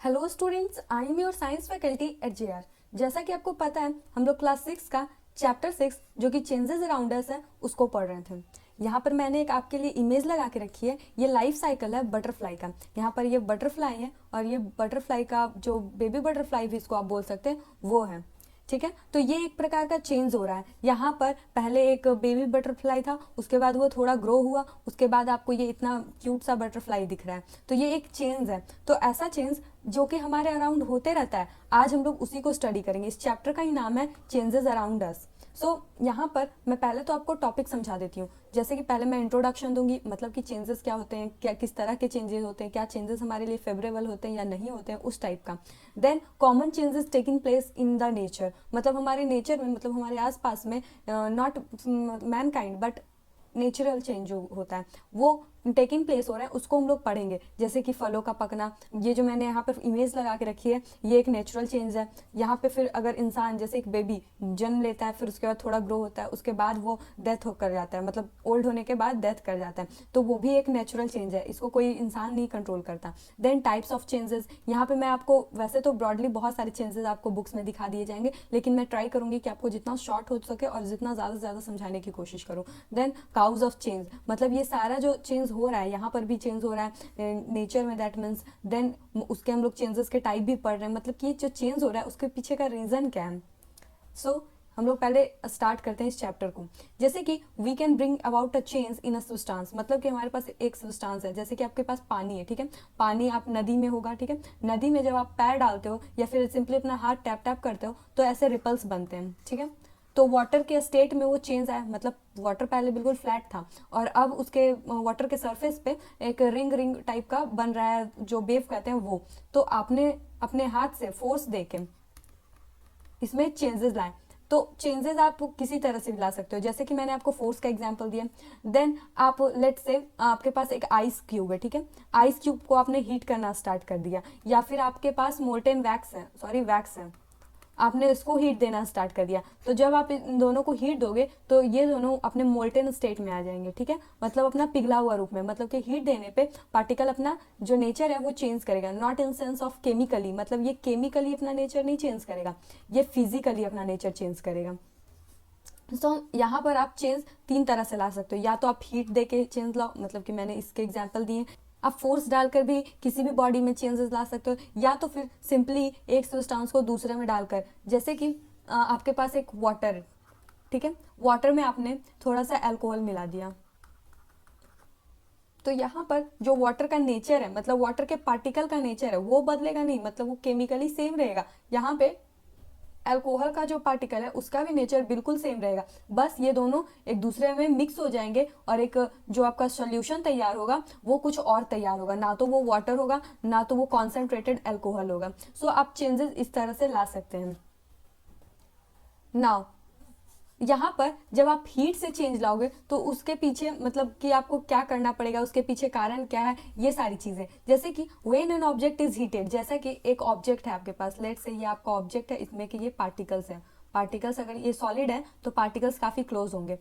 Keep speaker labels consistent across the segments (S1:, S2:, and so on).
S1: Hello students, I am your science faculty at JR. जैसा कि आपको पता है, हम लोग क्लास 6 का चैप्टर 6 जो कि चेंजेस अराउंड अस है उसको पढ़ रहे थे। यहाँ पर मैंने एक आपके लिए इमेज लगा के रखी है। ये लाइफ साइकिल है बटरफ्लाई का। यहाँ पर ये बटरफ्लाई है और ये बटरफ्लाई का जो बेबी बटरफ्लाई भी इसको आप बोल सकते हैं वो है। ठीक है, तो ये एक प्रकार का चेंज हो रहा है। यहाँ पर पहले एक बेबी बटरफ्लाई था, उसके बाद वो थोड़ा ग्रो हुआ, उसके बाद आपको ये इतना क्यूट सा बटरफ्लाई दिख रहा है। तो ये एक चेंज है। तो ऐसा चेंज जो कि हमारे अराउंड होते रहता है, आज हम लोग उसी को स्टडी करेंगे। इस चैप्टर का ही नाम है चेंजेस अराउंड अस। यहाँ पर मैं पहले तो आपको टॉपिक समझा देती हूँ। जैसे कि पहले मैं इंट्रोडक्शन दूंगी, मतलब कि चेंजेस क्या होते हैं, क्या किस तरह के चेंजेस होते हैं, क्या चेंजेस हमारे लिए फेवरेबल होते हैं या नहीं होते हैं, उस टाइप का। Then common changes taking place in the nature, मतलब हमारे नेचर में, मतलब हमारे आसपास में, not mankind but natural change जो होता है वो टेकिंग प्लेस हो रहा है, उसको हम लोग पढ़ेंगे। जैसे कि फलों का पकना, ये जो मैंने यहाँ पर इमेज लगा के रखी है ये एक नेचुरल चेंज है। यहाँ पे फिर अगर इंसान जैसे एक बेबी जन्म लेता है, फिर उसके बाद थोड़ा ग्रो होता है, उसके बाद वो डेथ होकर जाता है, मतलब ओल्ड होने के बाद डेथ कर जाता है, तो वो भी एक नेचुरल चेंज है, इसको कोई इंसान नहीं कंट्रोल करता। देन टाइप्स ऑफ चेंजेस, यहाँ पे मैं आपको वैसे तो ब्रॉडली बहुत सारे चेंजेस आपको बुक्स में दिखा दिए जाएंगे, लेकिन मैं ट्राई करूंगी कि आपको जितना शॉर्ट हो सके और जितना ज़्यादा से ज़्यादा समझाने की कोशिश करूँ। देन काउज ऑफ चेंज, मतलब ये सारा जो चेंज हो रहा है, यहाँ पर भी चेंज हो रहा है नेचर में, दैट मीन्स। देन उसके हम लोग चेंजेस के टाइप भी पढ़ रहे हैं, मतलब कि जो चेंज हो रहा है उसके पीछे का रीज़न क्या है। हम लोग पहले स्टार्ट करते हैं इस चैप्टर को। जैसे कि we can bring about a change in a substance, मतलब कि हमारे पास एक सब्सटेंस है, जैसे कि आपके पास पानी है, ठीक है। पानी आप नदी में होगा, ठीक है। नदी में जब आप पैर डालते हो या फिर सिंपली अपना हाथ टैप टैप करते हो तो ऐसे रिपल्स बनते हैं, ठीक है। तो वाटर के स्टेट में वो चेंज आया, मतलब वाटर पहले बिल्कुल फ्लैट था और अब उसके वाटर के सरफेस पे एक रिंग रिंग टाइप का बन रहा है, जो वेव कहते हैं वो। तो आपने अपने हाथ से फोर्स देके इसमें चेंजेस लाए। तो चेंजेस आप किसी तरह से भी ला सकते हो, जैसे कि मैंने आपको फोर्स का एग्जांपल दिया। देन आप लेट से आपके पास एक आइस क्यूब है, ठीक है। आइस क्यूब को आपने हीट करना स्टार्ट कर दिया, या फिर आपके पास मोल्टेन वैक्स है, सॉरी वैक्स है, आपने इसको हीट देना स्टार्ट कर दिया। तो जब आप इन दोनों को हीट दोगे तो ये दोनों अपने मोल्टेन स्टेट में आ जाएंगे, ठीक है, मतलब अपना पिघला हुआ रूप में। मतलब कि हीट देने पे पार्टिकल अपना जो नेचर है वो चेंज करेगा, not in sense of chemically, मतलब ये केमिकली अपना नेचर नहीं चेंज करेगा, ये फिजिकली अपना नेचर चेंज करेगा। यहाँ पर आप चेंज तीन तरह से ला सकते हो, या तो आप हीट दे के चेंज लाओ, मतलब कि मैंने इसके एग्जाम्पल दिए। आप फोर्स डालकर भी किसी भी बॉडी में चेंजेस ला सकते हो, या तो फिर सिंपली एक सब्सटेंस को दूसरे में डालकर, जैसे कि आपके पास एक वाटर, ठीक है, वाटर में आपने थोड़ा सा अल्कोहल मिला दिया, तो यहाँ पर जो वाटर का नेचर है, मतलब वाटर के पार्टिकल का नेचर है वो बदलेगा नहीं, मतलब वो केमिकली सेम रहेगा। यहाँ पे अल्कोहल का जो पार्टिकल है उसका भी नेचर बिल्कुल सेम रहेगा, बस ये दोनों एक दूसरे में मिक्स हो जाएंगे और एक जो आपका सोल्यूशन तैयार होगा वो कुछ और तैयार होगा, ना तो वो वाटर होगा ना तो वो कॉन्सेंट्रेटेड अल्कोहल होगा। आप चेंजेस इस तरह से ला सकते हैं। नाउ यहाँ पर जब आप हीट से चेंज लाओगे तो उसके पीछे मतलब कि आपको क्या करना पड़ेगा, उसके पीछे कारण क्या है, ये सारी चीजें। जैसे कि when an object is heated, जैसा कि एक ऑब्जेक्ट है आपके पास, लेट से ये आपका ऑब्जेक्ट है, इसमें कि ये पार्टिकल्स हैं। पार्टिकल्स अगर ये सॉलिड है तो पार्टिकल्स काफी क्लोज होंगे,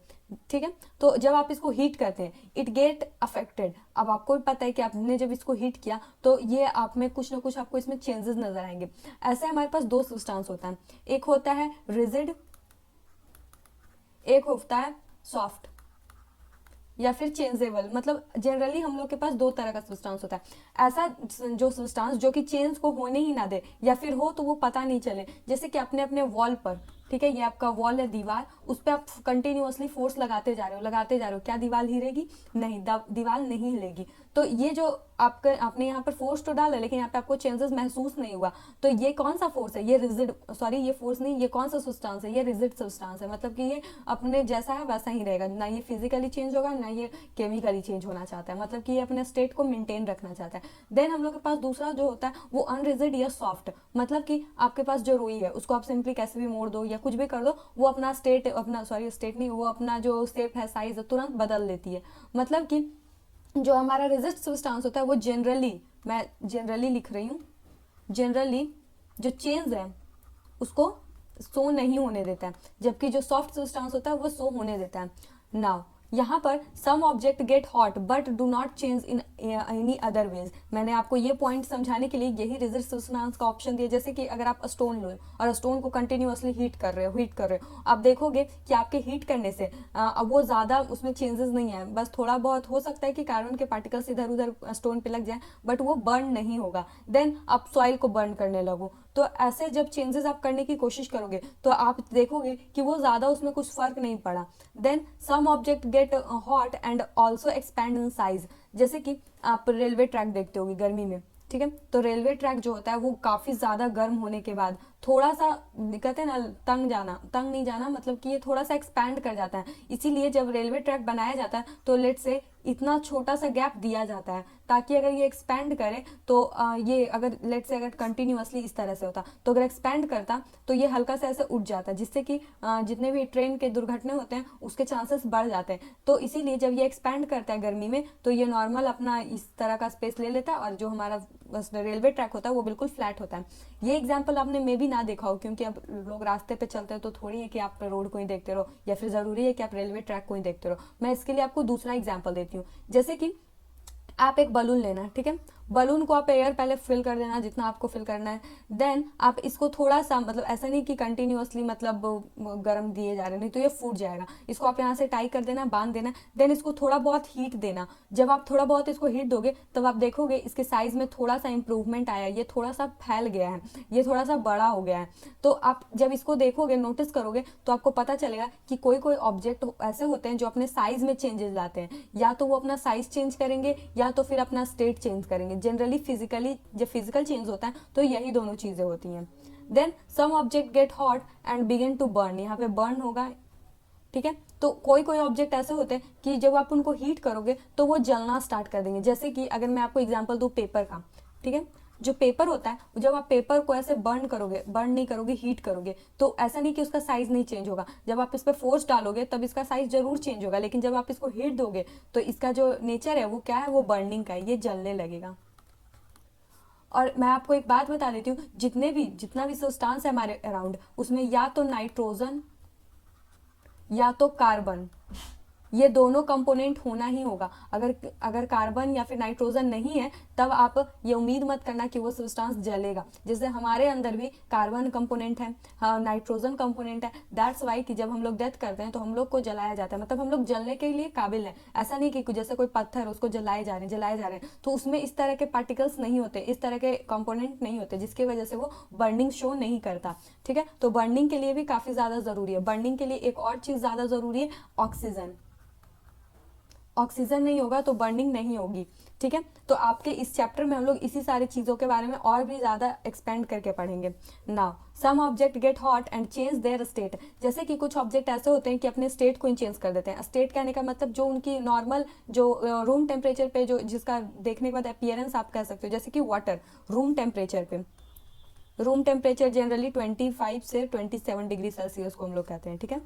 S1: ठीक है। तो जब आप इसको हीट करते हैं इट गेट अफेक्टेड। अब आपको भी पता है कि आपने जब इसको हीट किया तो ये आप में कुछ ना कुछ आपको इसमें चेंजेस नजर आएंगे। ऐसे हमारे पास दो सब्सटेंस होता है, एक होता है रिजिड, एक होता है सॉफ्ट या फिर चेंजेबल। मतलब जनरली हम लोग के पास दो तरह का सब्सटेंस होता है, ऐसा जो सब्सटेंस जो कि चेंज को होने ही ना दे, या फिर हो तो वो पता नहीं चले। जैसे कि अपने अपने वॉल पर, ठीक है, ये आपका वॉल है, दीवार, उस पर आप कंटिन्यूअसली फोर्स लगाते जा रहे हो, लगाते जा रहे हो, क्या दीवार हिलेगी? नहीं, दीवार नहीं हिलेगी। तो ये जो आपने यहाँ पर फोर्स तो डाला लेकिन यहाँ पे आपको चेंजेस महसूस नहीं हुआ, तो ये कौन सा फोर्स है? ये रिजिड, सॉरी ये फोर्स नहीं, ये कौन सा सब्सटेंस है? ये रिजिड सब्सटेंस है, मतलब कि ये अपने जैसा है वैसा ही रहेगा, ना ये फिजिकली चेंज होगा ना ये केमिकली चेंज होना चाहता है, मतलब कि ये अपने स्टेट को मेंटेन रखना चाहता है। देन हम लोग के पास दूसरा जो होता है वो अनरिजिड या सॉफ्ट, मतलब कि आपके पास जो रुई है उसको आप सिंपली कैसे भी मोड़ दो या कुछ भी कर दो, वो अपना स्टेट, अपना सॉरी स्टेट नहीं, वो अपना जो शेप है, साइज है, तुरंत बदल देती है। मतलब कि जो हमारा रेजिस्ट सब्सटेंस होता है वो जनरली, मैं जनरली लिख रही हूँ, जनरली जो चेंज है उसको शो नहीं होने देता है, जबकि जो सॉफ्ट सब्सटेंस होता है वो शो होने देता है। नाउ यहाँ पर some object get hot but do not change in any other ways, मैंने आपको ये पॉइंट समझाने के लिए यही रेजिस्टेंस का ऑप्शन दिया। जैसे कि अगर आप स्टोन लो और स्टोन को कंटिन्यूअसली हीट कर रहे हो, आप देखोगे कि आपके हीट करने से अब वो ज़्यादा उसमें चेंजेस नहीं है, बस थोड़ा बहुत हो सकता है कि कार्बन के पार्टिकल्स इधर उधर स्टोन पे लग जाए, बट वो बर्न नहीं होगा। देन आप सॉइल को बर्न करने लगो, तो ऐसे जब चेंजेस आप करने की कोशिश करोगे तो आप देखोगे कि वो ज़्यादा उसमें कुछ फर्क नहीं पड़ा। Then some object get hot and also expand in size, जैसे कि आप रेलवे ट्रैक देखते होगे गर्मी में, ठीक है, तो रेलवे ट्रैक जो होता है वो काफ़ी ज़्यादा गर्म होने के बाद थोड़ा सा दिक्कत है ना, तंग नहीं जाना, मतलब कि ये थोड़ा सा एक्सपैंड कर जाता है। इसीलिए जब रेलवे ट्रैक बनाया जाता है तो लेट से इतना छोटा सा गैप दिया जाता है ताकि अगर ये एक्सपैंड करे तो ये अगर लेट से अगर कंटिन्यूअसली इस तरह से होता तो अगर एक्सपैंड करता तो ये हल्का सा ऐसे उठ जाता, जिससे कि जितने भी ट्रेन के दुर्घटना होते हैं उसके चांसेस बढ़ जाते हैं। तो इसीलिए जब ये एक्सपैंड करता है गर्मी में तो ये नॉर्मल अपना इस तरह का स्पेस ले लेता है और जो हमारा रेलवे ट्रैक होता है वो बिल्कुल फ्लैट होता है। ये एग्जाम्पल आपने मे भी ना देखा हो, क्योंकि अब लोग रास्ते पे चलते हैं तो थोड़ी है कि आप रोड को ही देखते रहो या फिर ज़रूरी है कि आप रेलवे ट्रैक को ही देखते रहो। मैं इसके लिए आपको दूसरा एग्जाम्पल देती हूँ। जैसे कि आप एक बलून लेना, ठीक है, बलून को आप एयर पहले फिल कर देना जितना आपको फिल करना है। देन आप इसको थोड़ा सा, मतलब ऐसा नहीं कि कंटिन्यूअसली मतलब गर्म दिए जा रहे हैं, नहीं तो ये फूट जाएगा। इसको आप यहाँ से टाई कर देना, बांध देना। देन इसको थोड़ा बहुत हीट देना। जब आप थोड़ा बहुत इसको हीट दोगे तब आप देखोगे इसके साइज में थोड़ा सा इंप्रूवमेंट आया, ये थोड़ा सा फैल गया है, ये थोड़ा सा बड़ा हो गया है। तो आप जब इसको देखोगे, नोटिस करोगे, तो आपको पता चलेगा कि कोई कोई ऑब्जेक्ट ऐसे होते हैं जो अपने साइज में चेंजेस लाते हैं, या तो वो अपना साइज चेंज करेंगे या तो फिर अपना स्टेट चेंज करेंगे। जनरली फिजिकली जब फिजिकल चेंज होता है तो यही दोनों चीजें होती हैं। Then some object get hot and begin to burn, यहाँ पे बर्न होगा, ठीक है। तो कोई कोई ऑब्जेक्ट ऐसे होते हैं कि जब आप उनको हीट करोगे तो वो जलना स्टार्ट कर देंगे। जैसे कि अगर मैं आपको एग्जांपल दूं पेपर का, ठीक है, जो पेपर होता है जब आप पेपर को ऐसे बर्न नहीं करोगे, हीट करोगे, तो ऐसा नहीं कि उसका साइज नहीं चेंज होगा। जब आप इस पर फोर्स डालोगे तब इसका साइज जरूर चेंज होगा, लेकिन जब आप इसको हीट दोगे तो इसका जो नेचर है वो क्या है, वो बर्निंग का है, ये जलने लगेगा। और मैं आपको एक बात बता देती हूँ, जितना भी सब्सटेंस है हमारे अराउंड, उसमें या तो नाइट्रोजन या तो कार्बन, ये दोनों कंपोनेंट होना ही होगा। अगर कार्बन या फिर नाइट्रोजन नहीं है तब आप ये उम्मीद मत करना कि वो सब्सटेंस जलेगा। जैसे हमारे अंदर भी कार्बन कंपोनेंट है, हाँ, नाइट्रोजन कंपोनेंट है। दैट्स वाई कि जब हम लोग डेथ करते हैं तो हम लोग को जलाया जाता है, मतलब हम लोग जलने के लिए काबिल है। ऐसा नहीं कि जैसे कोई पत्थर उसको जलाए जा रहे हैं तो उसमें इस तरह के पार्टिकल्स नहीं होते, इस तरह के कंपोनेंट नहीं होते जिसकी वजह से वो बर्निंग शो नहीं करता, ठीक है। तो बर्निंग के लिए भी काफी ज्यादा जरूरी है। बर्निंग के लिए एक और चीज ज्यादा जरूरी है, ऑक्सीजन। ऑक्सीजन नहीं होगा तो बर्निंग नहीं होगी, ठीक है। तो आपके इस चैप्टर में हम लोग इसी सारी चीज़ों के बारे में और भी ज़्यादा एक्सपेंड करके पढ़ेंगे। Now some object get hot and change their state, जैसे कि कुछ ऑब्जेक्ट ऐसे होते हैं कि अपने स्टेट को ही चेंज कर देते हैं। स्टेट कहने का मतलब जो उनकी नॉर्मल जो रूम टेम्परेचर पे जो जिसका देखने के बाद अपीयरेंस आप कह सकते हो, जैसे कि वाटर रूम टेम्परेचर पे, रूम टेम्परेचर जनरली 25 से 27 डिग्री सेल्सियस को हम लोग कहते हैं, ठीक है।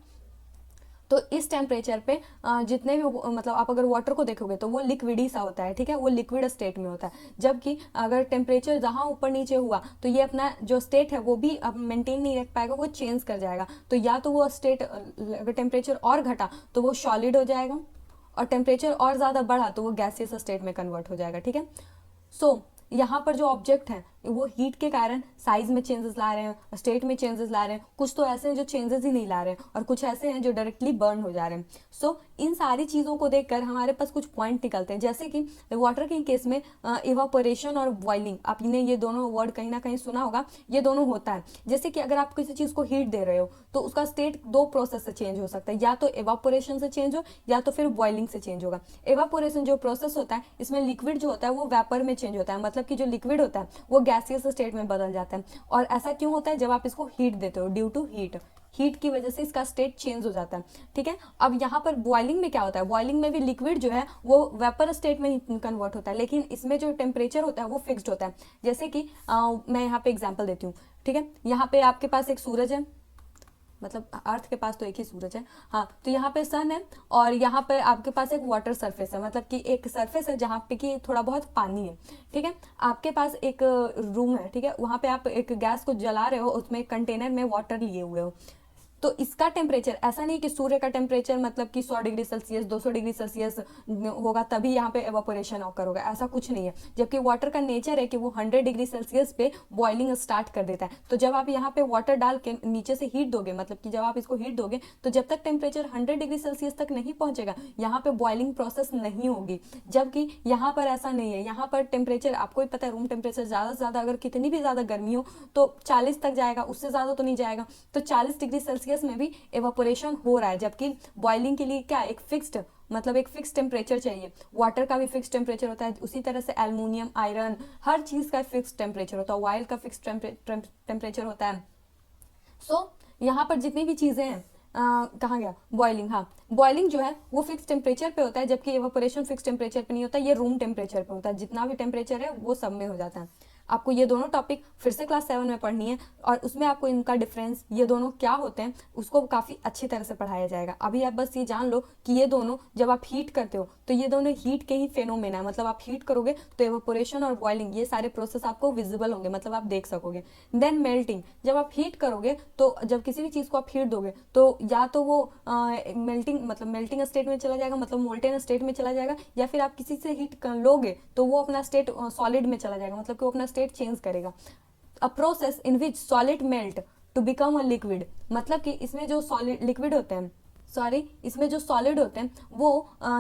S1: तो इस टेम्परेचर पे जितने भी मतलब आप अगर वाटर को देखोगे तो वो लिक्विड ही सा होता है, ठीक है, वो लिक्विड स्टेट में होता है। जबकि अगर टेम्परेचर जहाँ ऊपर नीचे हुआ तो ये अपना जो स्टेट है वो भी अब मेंटेन नहीं रख पाएगा, वो चेंज कर जाएगा। तो या तो वो स्टेट अगर टेम्परेचर और घटा तो वो सॉलिड हो जाएगा, और टेम्परेचर और ज़्यादा बढ़ा तो वो गैसियस स्टेट में कन्वर्ट हो जाएगा, ठीक है। सो यहाँ पर जो ऑब्जेक्ट हैं वो हीट के कारण साइज में चेंजेस ला रहे हैं, स्टेट में चेंजेस ला रहे हैं। कुछ तो ऐसे हैं जो चेंजेस ही नहीं ला रहे हैं और कुछ ऐसे हैं जो डायरेक्टली बर्न हो जा रहे हैं। सो इन सारी चीज़ों को देखकर हमारे पास कुछ पॉइंट निकलते हैं, जैसे कि वाटर के केस में इवापोरेशन और बॉइलिंग, आपने ये दोनों वर्ड कहीं ना कहीं सुना होगा, ये दोनों होता है। जैसे कि अगर आप किसी चीज़ को हीट दे रहे हो तो उसका स्टेट दो प्रोसेस से चेंज हो सकता है, या तो इवापोरेशन से चेंज हो या तो फिर बॉइलिंग से चेंज होगा। इवापोरेशन जो प्रोसेस होता है इसमें लिक्विड जो होता है वो वेपर में चेंज होता है, मतलब कि जो लिक्विड होता है वो गैसियस स्टेट में बदल जाता है। और ऐसा क्यों होता है, जब आप इसको हीट देते हो, ड्यू टू हीट की वजह से इसका स्टेट चेंज हो जाता है, ठीक है। अब यहाँ पर बॉइलिंग में क्या होता है, बॉइलिंग में भी लिक्विड जो है वो वेपर स्टेट में ही कन्वर्ट होता है, लेकिन इसमें जो टेम्परेचर होता है वो फिक्स्ड होता है। जैसे कि मैं यहाँ पे एग्जांपल देती हूँ, ठीक है। यहाँ पे आपके पास एक सूरज है, मतलब अर्थ के पास तो एक ही सूरज है, हाँ, तो यहाँ पे सन है और यहाँ पे आपके पास एक वाटर सरफेस है, मतलब कि एक सरफेस है जहाँ पे कि थोड़ा बहुत पानी है, ठीक है। आपके पास एक रूम है, ठीक है, वहाँ पे आप एक गैस को जला रहे हो, उसमें एक कंटेनर में वाटर लिए हुए हो। तो इसका टेम्परेचर ऐसा नहीं कि सूर्य का टेम्परेचर मतलब कि 100 डिग्री सेल्सियस 200 डिग्री सेल्सियस होगा तभी यहाँ पे एवापोरेशन ऑकर होगा, ऐसा कुछ नहीं है। जबकि वाटर का नेचर है कि वो 100 डिग्री सेल्सियस पे बॉइलिंग स्टार्ट कर देता है। तो जब आप यहाँ पे वाटर डाल के नीचे से हीट दोगे, मतलब कि जब आप इसको हीट दोगे तो जब तक टेम्परेचर 100 डिग्री सेल्सियस तक नहीं पहुंचेगा यहाँ पे बॉइलिंग प्रोसेस नहीं होगी। जबकि यहाँ पर ऐसा नहीं है, यहाँ पर टेम्परेचर आपको ही पता है, रूम टेम्परेचर ज़्यादा से ज़्यादा अगर कितनी भी ज़्यादा गर्मी हो तो 40 तक जाएगा, उससे ज़्यादा तो नहीं जाएगा। तो 40 डिग्री सेल्सियस में भी एवापोरेशन हो रहा है। जबकि बॉइलिंग के लिए क्या एक फिक्स्ड मतलब एक फिक्स टेम्परेचर चाहिए। वाटर का भी फिक्स टेम्परेचर होता है, उसी तरह से एल्युमिनियम, आयरन, हर चीज़ का फिक्स टेम्परेचर होता है। ऑयल का फिक्स टेम्परेचर होता है। सो यहाँ पर जितनी भी चीज़ें हैं कहाँ गया बॉइलिंग, हाँ बॉइलिंग जो है वो फिक्स टेम्परेचर पे होता है, जबकि एवापोरेशन फिक्स टेम्परेचर पे नहीं होता, ये रूम टेम्परेचर पे होता है। जितना भी टेम्परेचर है वो सब में हो जाता है। आपको ये दोनों टॉपिक फिर से क्लास 7 में पढ़नी है और उसमें आपको इनका डिफरेंस, ये दोनों क्या होते हैं, उसको काफ़ी अच्छी तरह से पढ़ाया जाएगा। अभी आप बस ये जान लो कि ये दोनों जब आप हीट करते हो तो ये दोनों हीट के ही फेनोमेना है। मतलब आप हीट करोगे तो एवापोरेशन और बॉइलिंग ये सारे प्रोसेस आपको विजिबल होंगे, मतलब आप देख सकोगे। देन मेल्टिंग, जब आप हीट करोगे तो जब किसी भी चीज़ को आप हीट दोगे तो या तो वो मेल्टिंग मतलब मेल्टिंग स्टेट में चला जाएगा, मतलब मोल्टेन स्टेट में चला जाएगा, या फिर आप किसी से हीट लोगे तो वो अपना स्टेट सॉलिड में चला जाएगा, मतलब कि वो अपना स्टेट चेंज करेगा। A process in which solid melt to become a liquid, मतलब कि इसमें जो सॉलिड लिक्विड होते हैं इसमें जो सॉलिड होते हैं वो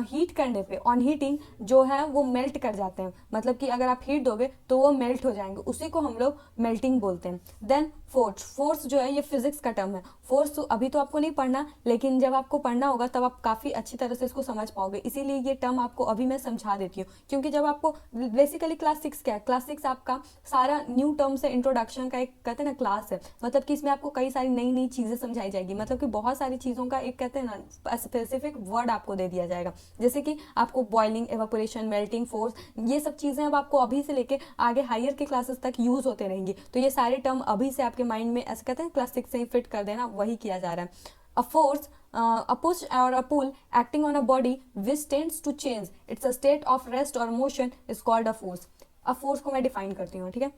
S1: हीट करने पे ऑन हीटिंग जो है वो मेल्ट कर जाते हैं। मतलब कि अगर आप हीट दोगे तो वो मेल्ट हो जाएंगे, उसी को हम लोग मेल्टिंग बोलते हैं। देन फोर्स जो है ये फिजिक्स का टर्म है। फोर्स तो अभी तो आपको नहीं पढ़ना, लेकिन जब आपको पढ़ना होगा तब आप काफ़ी अच्छी तरह से इसको समझ पाओगे, इसीलिए ये टर्म आपको अभी मैं समझा देती हूँ। क्योंकि जब आपको बेसिकली क्लास 6 क्या है, क्लास 6 आपका सारा न्यू टर्म से इंट्रोडक्शन का एक कहते हैं ना क्लास है। मतलब कि इसमें आपको कई सारी नई नई चीज़ें समझाई जाएगी, मतलब कि बहुत सारी चीज़ों का एक कहते हैं ना स्पेसिफिक वर्ड आपको दे दिया जाएगा। जैसे कि आपको बॉइलिंग, एवापोरेशन, मेल्टिंग, फोर्स, ये सब चीज़ें अब आपको अभी से लेके आगे हायर के क्लासेस तक यूज़ होते रहेंगी। तो ये सारे टर्म अभी से आपके माइंड में ऐसे कहते हैं क्लास 6 से ही फिट कर देना, वही किया जा रहा है। A force, a push or a pull acting on a body which tends to change its state of rest or motion is called a force. अब फोर्स को मैं डिफाइन करती हूँ, ठीक है।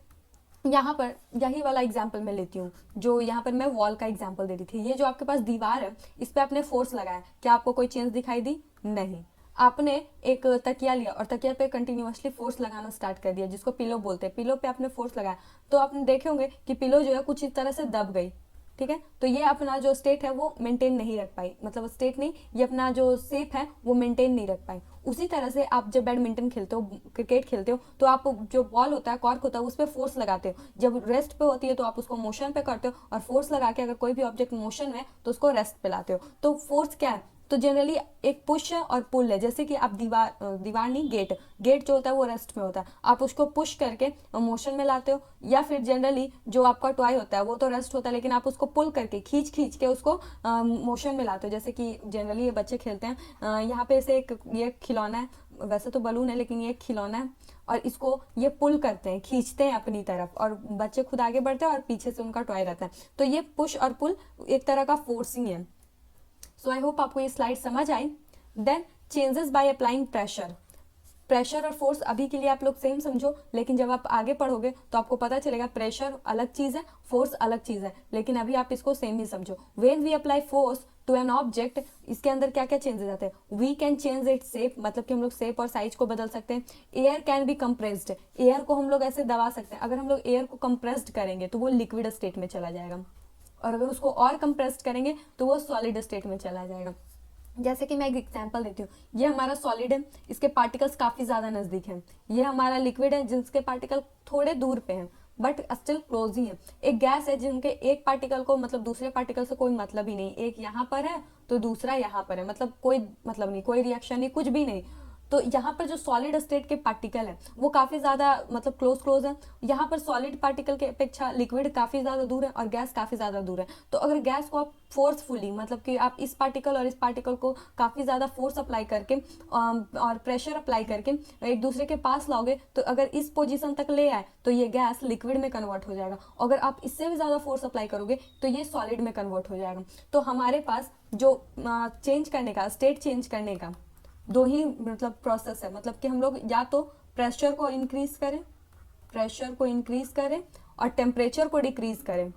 S1: यहाँ पर यही वाला एग्जाम्पल मैं लेती हूँ, जो यहाँ पर मैं वॉल का एग्जाम्पल दे रही थी। ये जो आपके पास दीवार है इस पर आपने फोर्स लगाया, क्या आपको कोई चेंज दिखाई दी? नहीं। आपने एक तकिया लिया और तकिया पे कंटिन्यूअसली फोर्स लगाना स्टार्ट कर दिया, जिसको पिलो बोलते हैं। पिलो पे आपने फोर्स लगाया तो आपने देखे होंगे कि पिलो जो है कुछ इस तरह से दब गई, ठीक है। तो ये अपना जो स्टेट है वो मेंटेन नहीं रख पाई, मतलब स्टेट नहीं, ये अपना जो शेप है वो मेंटेन नहीं रख पाई। उसी तरह से आप जब बैडमिंटन खेलते हो, क्रिकेट खेलते हो, तो आप जो बॉल होता है, कॉर्क होता है, उस पर फोर्स लगाते हो। जब रेस्ट पे होती है तो आप उसको मोशन पे करते हो, और फोर्स लगा के अगर कोई भी ऑब्जेक्ट मोशन में तो उसको रेस्ट पे लाते हो। तो फोर्स क्या है? तो जनरली एक पुश है और पुल है। जैसे कि आप दीवार नहीं, गेट जो होता है वो रेस्ट में होता है, आप उसको पुश करके मोशन में लाते हो। या फिर जनरली जो आपका टॉय होता है वो तो रेस्ट होता है, लेकिन आप उसको पुल करके खींच के उसको मोशन में लाते हो। जैसे कि जनरली ये बच्चे खेलते हैं, यहाँ पे से एक ये खिलौना है, वैसे तो बलून है लेकिन ये एक खिलौना है, और इसको ये पुल करते हैं, खींचते हैं अपनी तरफ, और बच्चे खुद आगे बढ़ते हैं और पीछे से उनका टॉय रहता है। तो ये पुश और पुल एक तरह का फोर्सिंग है। सो आई होप आपको ये स्लाइड समझ आई। Then changes by applying pressure और फोर्स अभी के लिए आप लोग सेम समझो, लेकिन जब आप आगे पढ़ोगे तो आपको पता चलेगा प्रेशर अलग चीज़ है, फोर्स अलग चीज़ है, लेकिन अभी आप इसको सेम ही समझो। When we apply force to an object, इसके अंदर क्या क्या चेंजेस आते हैं? We can change it shape, मतलब कि हम लोग शेप और साइज को बदल सकते हैं। Air can be compressed, air को हम लोग ऐसे दबा सकते हैं। अगर हम लोग एयर को कंप्रेस्ड करेंगे तो वो लिक्विड स्टेट में चला जाएगा, और अगर उसको और कंप्रेस्ड करेंगे तो वो सॉलिड स्टेट में चला जाएगा। जैसे कि मैं एक एग्जांपल देती हूँ, ये हमारा सॉलिड है, इसके पार्टिकल्स काफ़ी ज़्यादा नज़दीक हैं। ये हमारा लिक्विड है जिसके पार्टिकल थोड़े दूर पे हैं बट स्टिल क्लोज ही है। एक गैस है जिनके एक पार्टिकल को मतलब दूसरे पार्टिकल से कोई मतलब ही नहीं, एक यहाँ पर है तो दूसरा यहाँ पर है, मतलब कोई मतलब नहीं, कोई रिएक्शन नहीं, कुछ भी नहीं। तो यहाँ पर जो सॉलिड स्टेट के पार्टिकल है वो काफ़ी ज़्यादा मतलब क्लोज है। यहाँ पर सॉलिड पार्टिकल के अपेक्षा लिक्विड काफ़ी ज़्यादा दूर है और गैस काफ़ी ज़्यादा दूर है। तो अगर गैस को आप फोर्सफुली, मतलब कि आप इस पार्टिकल और इस पार्टिकल को काफ़ी ज़्यादा फोर्स अप्लाई करके और प्रेशर अप्लाई करके एक दूसरे के पास लाओगे, तो अगर इस पोजीशन तक ले आए तो ये गैस लिक्विड में कन्वर्ट हो जाएगा। अगर आप इससे भी ज़्यादा फोर्स अप्लाई करोगे तो ये सॉलिड में कन्वर्ट हो जाएगा। तो हमारे पास जो चेंज करने का, स्टेट चेंज करने का दो ही मतलब प्रोसेस है। मतलब कि हम लोग या तो प्रेशर को इंक्रीज करें और टेम्परेचर को डिक्रीज करें।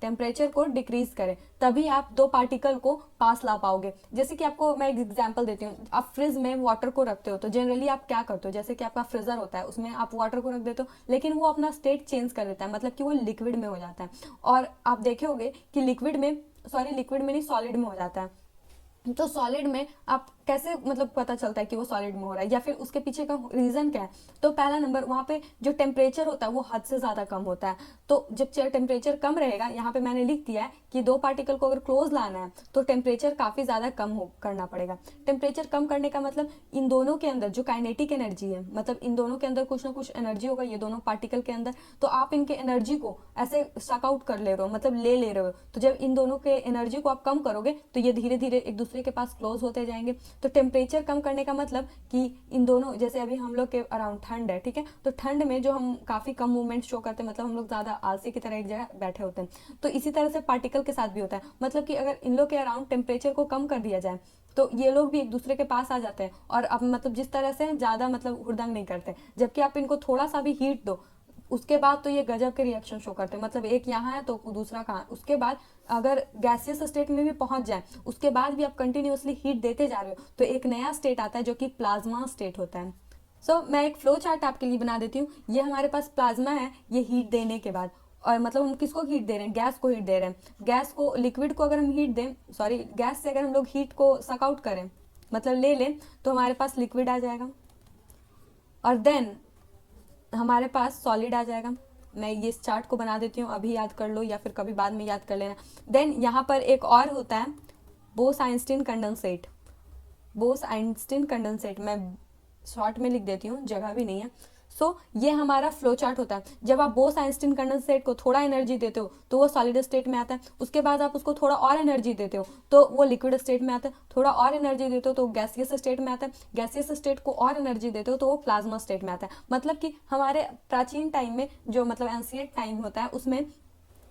S1: टेम्परेचर को डिक्रीज करे, तभी आप दो पार्टिकल को पास ला पाओगे। जैसे कि आपको मैं एक एग्जांपल देती हूँ, आप फ्रिज में वाटर को रखते हो तो जनरली आप क्या करते हो, जैसे कि आपका फ्रीजर होता है उसमें आप वाटर को रख देते हो, लेकिन वो अपना स्टेट चेंज कर देता है, मतलब कि वो लिक्विड में हो जाता है। और आप देखे होंगे कि लिक्विड में नहीं, सॉलिड में हो जाता है। तो सॉलिड में आप कैसे मतलब पता चलता है कि वो सॉलिड में हो रहा है, या फिर उसके पीछे का रीजन क्या है? तो पहला नंबर, वहाँ पे जो टेम्परेचर होता है वो हद से ज़्यादा कम होता है। तो जब टेम्परेचर कम रहेगा, यहाँ पे मैंने लिख दिया है कि दो पार्टिकल को अगर क्लोज लाना है तो टेम्परेचर काफ़ी ज़्यादा कम करना पड़ेगा। टेम्परेचर कम करने का मतलब इन दोनों के अंदर जो काइनेटिक एनर्जी है, मतलब इन दोनों के अंदर कुछ ना कुछ एनर्जी होगा, ये दोनों पार्टिकल के अंदर, तो आप इनके एनर्जी को ऐसे सक आउट कर ले रहे हो, मतलब ले रहे हो। तो जब इन दोनों के एनर्जी को आप कम करोगे तो ये धीरे धीरे एक दूसरे के पास क्लोज होते जाएंगे। तो टेम्परेचर कम करने का मतलब कि इन दोनों, जैसे अभी हम लोग के अराउंड ठंड है, ठीक है, तो ठंड में जो हम काफ़ी कम मूवमेंट शो करते हैं, मतलब हम लोग ज़्यादा आलसी की तरह एक जगह बैठे होते हैं, तो इसी तरह से पार्टिकल के साथ भी होता है। मतलब कि अगर इन लोग के अराउंड टेम्परेचर को कम कर दिया जाए तो ये लोग भी एक दूसरे के पास आ जाते हैं, और अब मतलब जिस तरह से ज़्यादा मतलब हुड़दंग नहीं करते। जबकि आप इनको थोड़ा सा भी हीट दो, उसके बाद तो ये गजब के रिएक्शन शो करते हैं, मतलब एक यहाँ है तो दूसरा कहाँ। उसके बाद अगर गैसियस स्टेट में भी पहुंच जाए, उसके बाद भी आप कंटिन्यूअसली हीट देते जा रहे हो, तो एक नया स्टेट आता है जो कि प्लाज्मा स्टेट होता है। मैं एक फ्लो चार्ट आपके लिए बना देती हूँ। ये हमारे पास प्लाज्मा है, ये हीट देने के बाद, और मतलब हम किसको हीट दे रहे हैं? गैस को हीट दे रहे हैं। गैस को, लिक्विड को अगर हम हीट दें, सॉरी, गैस से अगर हम लोग हीट को सक आउट करें, मतलब ले लें, तो हमारे पास लिक्विड आ जाएगा, और देन हमारे पास सॉलिड आ जाएगा। मैं ये इस चार्ट को बना देती हूँ, अभी याद कर लो या फिर कभी बाद में याद कर लेना। देन यहाँ पर एक और होता है बोस-आइंस्टीन कंडेंसेट। बोस-आइंस्टीन कंडेंसेट मैं शॉर्ट में लिख देती हूँ, जगह भी नहीं है। ये हमारा फ्लो चार्ट होता है। जब आप बोस-आइंस्टीन कंडेंसेट को थोड़ा एनर्जी देते हो तो वो सॉलिड स्टेट में आता है। उसके बाद आप उसको थोड़ा और एनर्जी देते हो तो वो लिक्विड स्टेट में आता है। थोड़ा और एनर्जी देते हो तो गैसियस स्टेट में आता है। गैसियस स्टेट को और एनर्जी देते हो तो वो प्लाज्मा स्टेट में आता है। मतलब कि हमारे प्राचीन टाइम में, जो मतलब एंशिएंट टाइम होता है, उसमें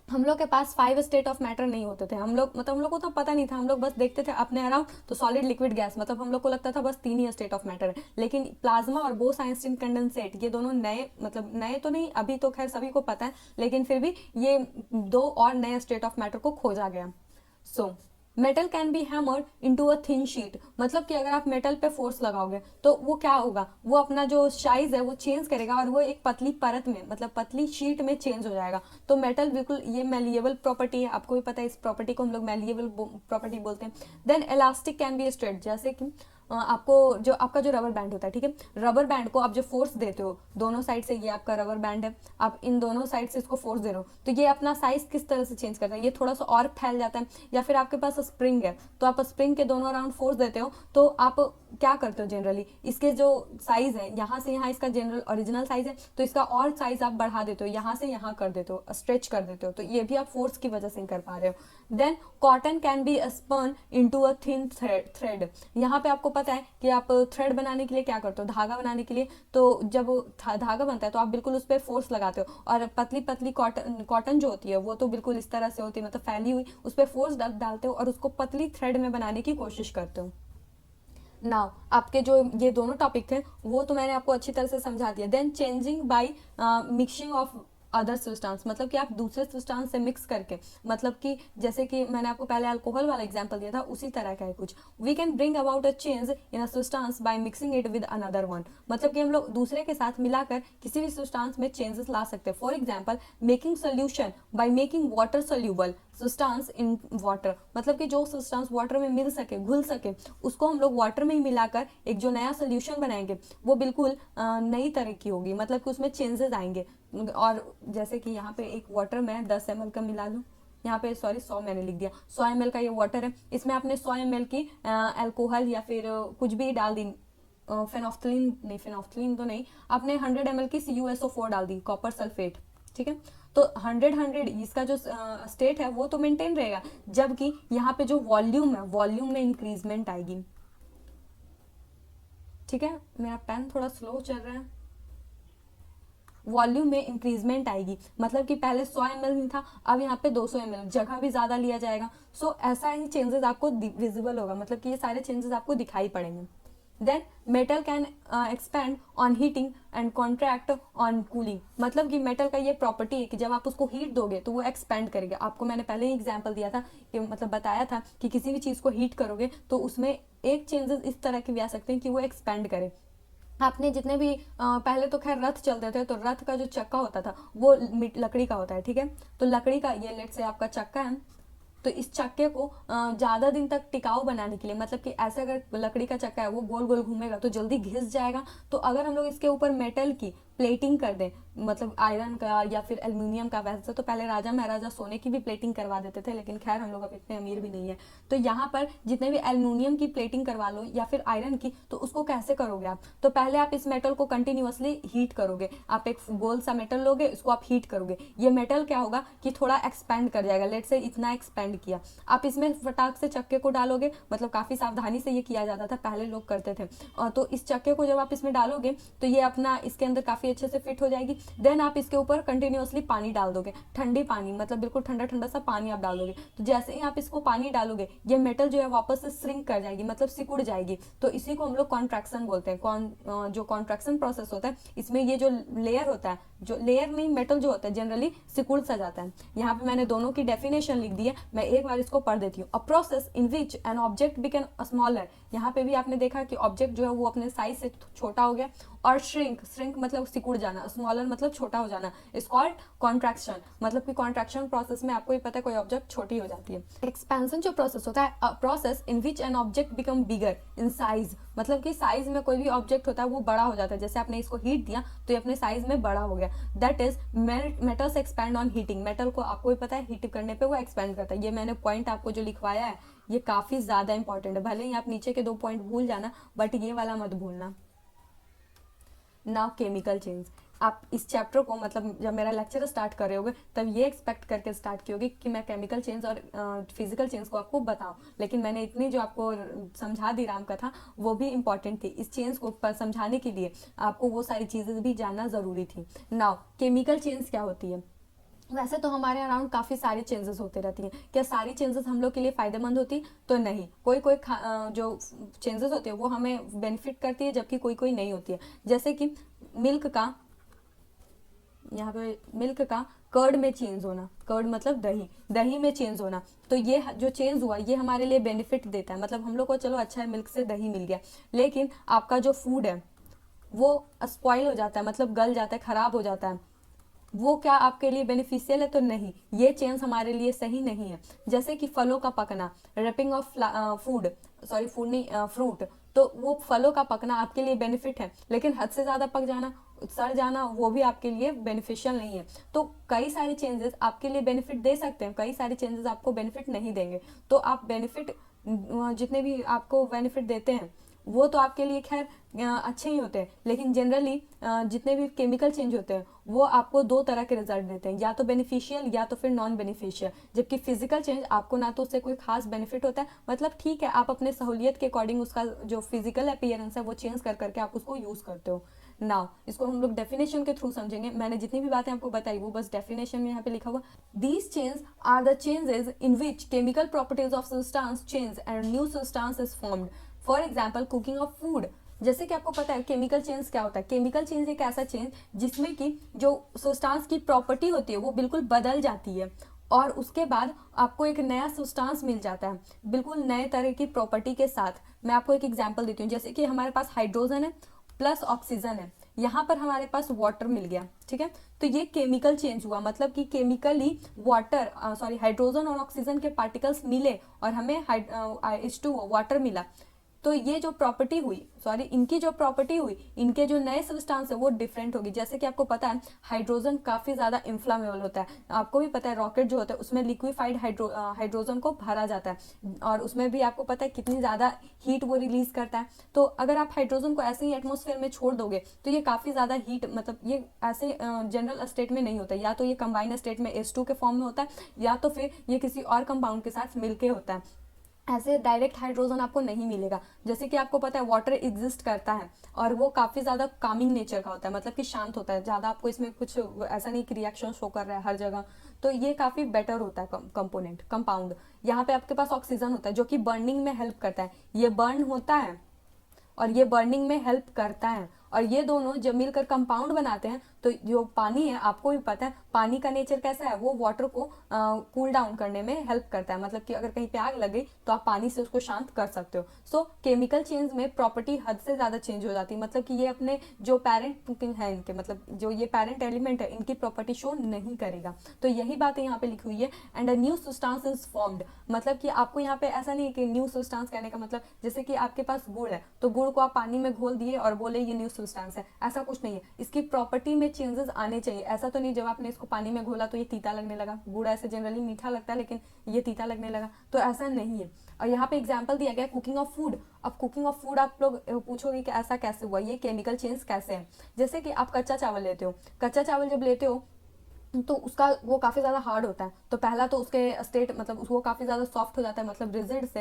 S1: हम लोग के पास 5 स्टेट ऑफ मैटर नहीं होते थे। हम लोग को तो पता नहीं था, हम लोग बस देखते थे अपने अराउंड तो सॉलिड, लिक्विड, गैस, मतलब हम लोग को लगता था बस 3 ही स्टेट ऑफ मैटर है। लेकिन प्लाज्मा और बोस-आइंस्टीन कंडेंसेट, ये दोनों नए, मतलब नए तो नहीं, अभी तो खैर सभी को पता है, लेकिन फिर भी ये दो और नए स्टेट ऑफ मैटर को खोजा गया। Metal can be hammered into a thin sheet. मतलब कि अगर आप मेटल पे फोर्स लगाओगे तो वो क्या होगा, वो अपना जो साइज है वो चेंज करेगा, और वो एक पतली परत में, मतलब पतली शीट में चेंज हो जाएगा। तो मेटल बिल्कुल, ये मैलिएबल प्रॉपर्टी है, आपको भी पता है, इस प्रॉपर्टी को हम लोग मैलिएबल प्रॉपर्टी बोलते हैं। Then elastic can be straight. जैसे कि आपको जो आपका जो रबर बैंड होता है, ठीक है, रबर बैंड को आप जो फोर्स देते हो दोनों साइड से, ये आपका रबर बैंड है, आप इन दोनों साइड से इसको फोर्स दे रहे हो, तो ये अपना साइज किस तरह से चेंज करता है, ये थोड़ा सा और फैल जाता है। या फिर आपके पास स्प्रिंग है, तो आप स्प्रिंग के दोनों अराउंड फोर्स देते हो, तो आप क्या करते हो जनरली, इसके जो साइज है, यहाँ से यहाँ इसका जनरल ओरिजिनल साइज है, तो इसका और साइज आप बढ़ा देते हो, यहाँ से यहाँ कर देते हो, स्ट्रेच कर देते हो, तो ये भी आप फोर्स की वजह से कर पा रहे हो। Then cotton can be spun into a thin thread. यहाँ पे आपको पता है कि आप थ्रेड बनाने के लिए क्या करते हो, धागा बनाने के लिए, तो जब धागा बनता है तो आप बिल्कुल उस पर फोर्स लगाते हो, और पतली पतली कॉटन जो होती है वो तो बिल्कुल इस तरह से होती है, मतलब फैली हुई, उस पर फोर्स डालते हो और उसको पतली थ्रेड में बनाने की कोशिश करते हो। नाउ आपके जो ये दोनों टॉपिक थे वो तो मैंने आपको अच्छी तरह से समझा दिया। Then changing by mixing of other substance, मतलब कि आप दूसरे सब्सटेंस से मिक्स करके, मतलब कि जैसे कि मैंने आपको पहले अल्कोहल वाला एग्जांपल दिया था, उसी तरह का है कुछ। We can bring about a change in a substance by mixing it with another one. मतलब कि हम लोग दूसरे के साथ मिलाकर किसी भी सब्सटेंस में चेंजेस ला सकते हैं। For example, making solution by making water soluble substance in water. मतलब कि जो सब्सटेंस वाटर में मिल सके, घुल सके, उसको हम लोग वाटर में ही मिलाकर एक जो नया सोल्यूशन बनाएंगे वो बिल्कुल नई तरह की होगी, मतलब कि उसमें चेंजेस आएंगे। और जैसे कि यहाँ पे एक वाटर में 10 ml का मिला लूँ, यहाँ पे सॉरी 100 मैंने लिख दिया, 100 ml का ये वाटर है, इसमें आपने 100 ml की अल्कोहल या फिर कुछ भी डाल दी, फेनोफ्थलीन तो नहीं, आपने 100 ml की CuSO4 डाल दी, कॉपर सल्फेट, ठीक है, तो 100 इसका जो स्टेट है वो तो मेंटेन रहेगा, जबकि यहाँ पे जो वॉल्यूम है, वॉल्यूम में इंक्रीजमेंट आएगी। ठीक है, मेरा पेन थोड़ा स्लो चल रहा है। वॉल्यूम में इंक्रीजमेंट आएगी, मतलब कि पहले 100 ml था, अब यहाँ पे 200 ml, जगह भी ज़्यादा लिया जाएगा। ऐसा ही चेंजेस आपको विजिबल होगा, मतलब कि ये सारे चेंजेस आपको दिखाई पड़ेंगे। Then metal can expand on heating and contract on cooling, मतलब कि मेटल का ये प्रॉपर्टी है कि जब आप उसको हीट दोगे तो वो एक्सपेंड करेगा। आपको मैंने पहले ही एग्जांपल दिया था कि मतलब बताया था कि किसी भी चीज़ को हीट करोगे तो उसमें एक चेंजेस इस तरह के भी आ सकते हैं कि वो एक्सपेंड करे। आपने जितने भी पहले तो खैर रथ चलते थे तो रथ का जो चक्का होता था वो लकड़ी का होता है, ठीक है। तो लकड़ी का ये लेट से आपका चक्का है, तो इस चक्के को ज़्यादा दिन तक टिकाऊ बनाने के लिए, मतलब कि ऐसे अगर लकड़ी का चक्का है वो गोल गोल घूमेगा तो जल्दी घिस जाएगा। तो अगर हम लोग इसके ऊपर मेटल की प्लेटिंग कर दें, मतलब आयरन का या फिर एल्युमिनियम का, वैसे तो पहले राजा महाराजा सोने की भी प्लेटिंग करवा देते थे, लेकिन खैर हम लोग अब इतने अमीर भी नहीं है। तो यहाँ पर जितने भी एल्युमिनियम की प्लेटिंग करवा लो या फिर आयरन की, तो उसको कैसे करोगे आप? तो पहले आप इस मेटल को कंटिन्यूअसली हीट करोगे। आप एक गोल सा मेटल लोगे, उसको आप हीट करोगे, ये मेटल क्या होगा कि थोड़ा एक्सपेंड कर जाएगा। लेट से इतना एक्सपेंड किया, आप इसमें फटाक से चक्के को डालोगे, मतलब काफ़ी सावधानी से ये किया जाता था, पहले लोग करते थे। तो इस चक्के को जब आप इसमें डालोगे तो ये अपना इसके अंदर काफ़ी अच्छे से फिट हो जाएगी। देन आप इसके ऊपर कंटिन्यूअसली पानी डाल दोगे, ठंडी पानी, मतलब बिल्कुल ठंडा ठंडा सा पानी आप डाल दोगे। तो जैसे ही आप इसको पानी डालोगे ये मेटल जो है वापस से श्रिंक कर जाएगी, मतलब सिकुड़ जाएगी। तो इसी को हम लोग कॉन्ट्रैक्शन बोलते हैं। जो कॉन्ट्रैक्शन प्रोसेस होता है इसमें ये जो लेयर होता है, जो लेयर नहीं मेटल जो होता है जनरली सिकुड़ सा जाता है। यहाँ पे मैंने दोनों की डेफिनेशन लिख दी है, मैं एक बार इसको पढ़ देती हूँ। अ process in which an object become smaller, यहाँ पे भी आपने देखा कि ऑब्जेक्ट जो है वो अपने साइज से छोटा हो गया, और श्रिंक मतलब सिकुड़ जाना, स्मॉलर मतलब छोटा हो जाना, इज कॉल्ड कॉन्ट्रैक्शन। मतलब कि कॉन्ट्रैक्शन प्रोसेस में आपको ही पता है कोई ऑब्जेक्ट छोटी हो जाती है। एक्सपेंशन जो प्रोसेस होता है, process in which an object become bigger in size, मतलब कि साइज में कोई भी ऑब्जेक्ट होता है वो बड़ा हो जाता है। जैसे आपने इसको हीट दिया तो ये अपने साइज में बड़ा हो गया, that is metals expand on heating. Metal को आपको भी पता है हीट करने पे वो एक्सपेंड करता है। ये मैंने पॉइंट आपको जो लिखवाया है ये काफी ज्यादा इंपॉर्टेंट है, भले ही आप नीचे के 2 पॉइंट भूल जाना बट ये वाला मत भूलना। नाउ केमिकल चेंज, आप इस चैप्टर को मतलब जब मेरा लेक्चर स्टार्ट कर रहे होगे तब ये एक्सपेक्ट करके स्टार्ट की होगी कि मैं केमिकल चेंज और फिजिकल चेंज को आपको बताऊं, लेकिन मैंने इतनी जो आपको समझा दी राम कथा वो भी इंपॉर्टेंट थी। इस चेंज को समझाने के लिए आपको वो सारी चीज़ें भी जानना ज़रूरी थी। नाउ केमिकल चेंज क्या होती है? वैसे तो हमारे अराउंड काफ़ी सारी चेंजेस होते रहती हैं। क्या सारी चेंजेस हम लोग के लिए फ़ायदेमंद होती? तो नहीं, कोई कोई जो चेंजेस होते हैं वो हमें बेनिफिट करती है, जबकि कोई कोई नहीं होती है। जैसे कि मिल्क का, यहाँ पे मिल्क का कर्ड में चेंज होना, कर्ड मतलब दही, दही में चेंज होना, तो ये जो चेंज हुआ ये हमारे लिए बेनिफिट देता है। मतलब हम लोग को चलो अच्छा है मिल्क से दही मिल गया, लेकिन आपका जो फूड है वो स्पॉइल हो जाता है, मतलब गल जाता है, खराब हो जाता है, वो क्या आपके लिए बेनिफिशियल है? तो नहीं, ये चेंज हमारे लिए सही नहीं है। जैसे कि फलों का पकना, wrapping of food, sorry food नहीं फ्रूट, तो वो फलों का पकना आपके लिए बेनिफिट है, लेकिन हद से ज़्यादा पक जाना, सड़ जाना, वो भी आपके लिए बेनिफिशियल नहीं है। तो कई सारे चेंजेस आपके लिए बेनिफिट दे सकते हैं, कई सारे चेंजेस आपको बेनिफिट नहीं देंगे। तो आप बेनिफिट जितने भी आपको बेनिफिट देते हैं वो तो आपके लिए खैर अच्छे ही होते हैं, लेकिन जनरली जितने भी केमिकल चेंज होते हैं वो आपको 2 तरह के रिजल्ट देते हैं, या तो बेनिफिशियल या तो फिर नॉन बेनिफिशियल। जबकि फिजिकल चेंज आपको ना तो उससे कोई खास बेनिफिट होता है, मतलब ठीक है आप अपने सहूलियत के अकॉर्डिंग उसका जो फिजिकल अपीयरेंस है वो चेंज कर करके आप उसको यूज़ करते हो। नाउ इसको हम लोग डेफिनेशन के थ्रू समझेंगे। मैंने जितनी भी बातें आपको बताई वो बस डेफिनेशन में यहाँ पे लिखा हुआ। These change are the changes in which chemical properties of substance change and new substance is formed. For example cooking of food. जैसे कि आपको पता है केमिकल चेंज क्या होता है? केमिकल चेंज एक ऐसा चेंज जिसमें कि जो सब्सटेंस की प्रॉपर्टी होती है वो बिल्कुल बदल जाती है, और उसके बाद आपको एक नया सब्सटेंस मिल जाता है बिल्कुल नए तरह की प्रॉपर्टी के साथ। मैं आपको एक एग्जांपल देती हूँ। जैसे कि हमारे पास हाइड्रोजन है प्लस ऑक्सीजन है, यहाँ पर हमारे पास वाटर मिल गया, ठीक है। तो ये केमिकल चेंज हुआ, मतलब कि केमिकली वाटर हाइड्रोजन और ऑक्सीजन के पार्टिकल्स मिले और हमें H2O वाटर मिला। तो ये जो प्रॉपर्टी हुई, इनकी जो प्रॉपर्टी हुई, इनके जो नए सब्सटेंस है वो डिफरेंट होगी। जैसे कि आपको पता है हाइड्रोजन काफ़ी ज़्यादा इन्फ्लामेबल होता है। आपको भी पता है रॉकेट जो होता है उसमें लिक्विफाइड हाइड्रोजन को भरा जाता है, और उसमें भी आपको पता है कितनी ज़्यादा हीट वो रिलीज करता है। तो अगर आप हाइड्रोजन को ऐसे ही एटमोसफेयर में छोड़ दोगे तो ये काफ़ी ज़्यादा हीट, मतलब ये ऐसे जनरल स्टेट में नहीं होता, या तो ये कंबाइंड स्टेट में H2 के फॉर्म में होता है, या तो फिर ये किसी और कंपाउंड के साथ मिलके होता है। ऐसे डायरेक्ट हाइड्रोजन आपको नहीं मिलेगा। जैसे कि आपको पता है वाटर एग्जिस्ट करता है और वो काफ़ी ज़्यादा कामिंग नेचर का होता है, मतलब कि शांत होता है ज़्यादा, आपको इसमें कुछ ऐसा नहीं कि रिएक्शन शो कर रहा है हर जगह। तो ये काफ़ी बेटर होता है कंपोनेंट कंपाउंड। यहाँ पे आपके पास ऑक्सीजन होता है जो कि बर्निंग में हेल्प करता है, ये बर्न होता है और ये बर्निंग में हेल्प करता है, और ये दोनों जब मिलकर कंपाउंड बनाते हैं तो जो पानी है, आपको भी पता है पानी का नेचर कैसा है, वो वाटर को कूल डाउन करने में हेल्प करता है, मतलब कि अगर कहीं पे आग लगे तो आप पानी से उसको शांत कर सकते हो। सो केमिकल चेंज में प्रॉपर्टी हद से ज़्यादा चेंज हो जाती है, मतलब कि ये अपने जो पेरेंट है इनके, मतलब जो ये पेरेंट एलिमेंट है इनकी प्रॉपर्टी शो नहीं करेगा। तो यही बातें यहाँ पे लिखी हुई है। And a new substance is formed, मतलब कि आपको यहाँ पे ऐसा नहीं है कि न्यू सब्सटेंस कहने का मतलब जैसे कि आपके पास गुड़ है तो गुड़ को आप पानी में घोल दिए और बोले ये न्यू सब्सटेंस है, ऐसा कुछ नहीं है। इसकी प्रॉपर्टी में चेंजेस आने चाहिए। ऐसा तो नहीं जब आपने इसको पानी में घोला तो ये तीता लगने लगा, गुड़ ऐसे जनरली मीठा लगता है लेकिन ये तीता लगने लगा, तो ऐसा नहीं है। और यहाँ पे एग्जाम्पल दिया गया कुकिंग ऑफ फूड। अब कुकिंग ऑफ फूड आप लोग पूछोगे कि ऐसा कैसे हुआ, ये केमिकल चेंज कैसे है। जैसे कि आप कच्चा चावल लेते हो, कच्चा चावल जब लेते हो तो उसका वो काफ़ी ज़्यादा हार्ड होता है, तो पहला तो उसके स्टेट मतलब वो काफ़ी ज़्यादा सॉफ्ट हो जाता है, मतलब रिजिड से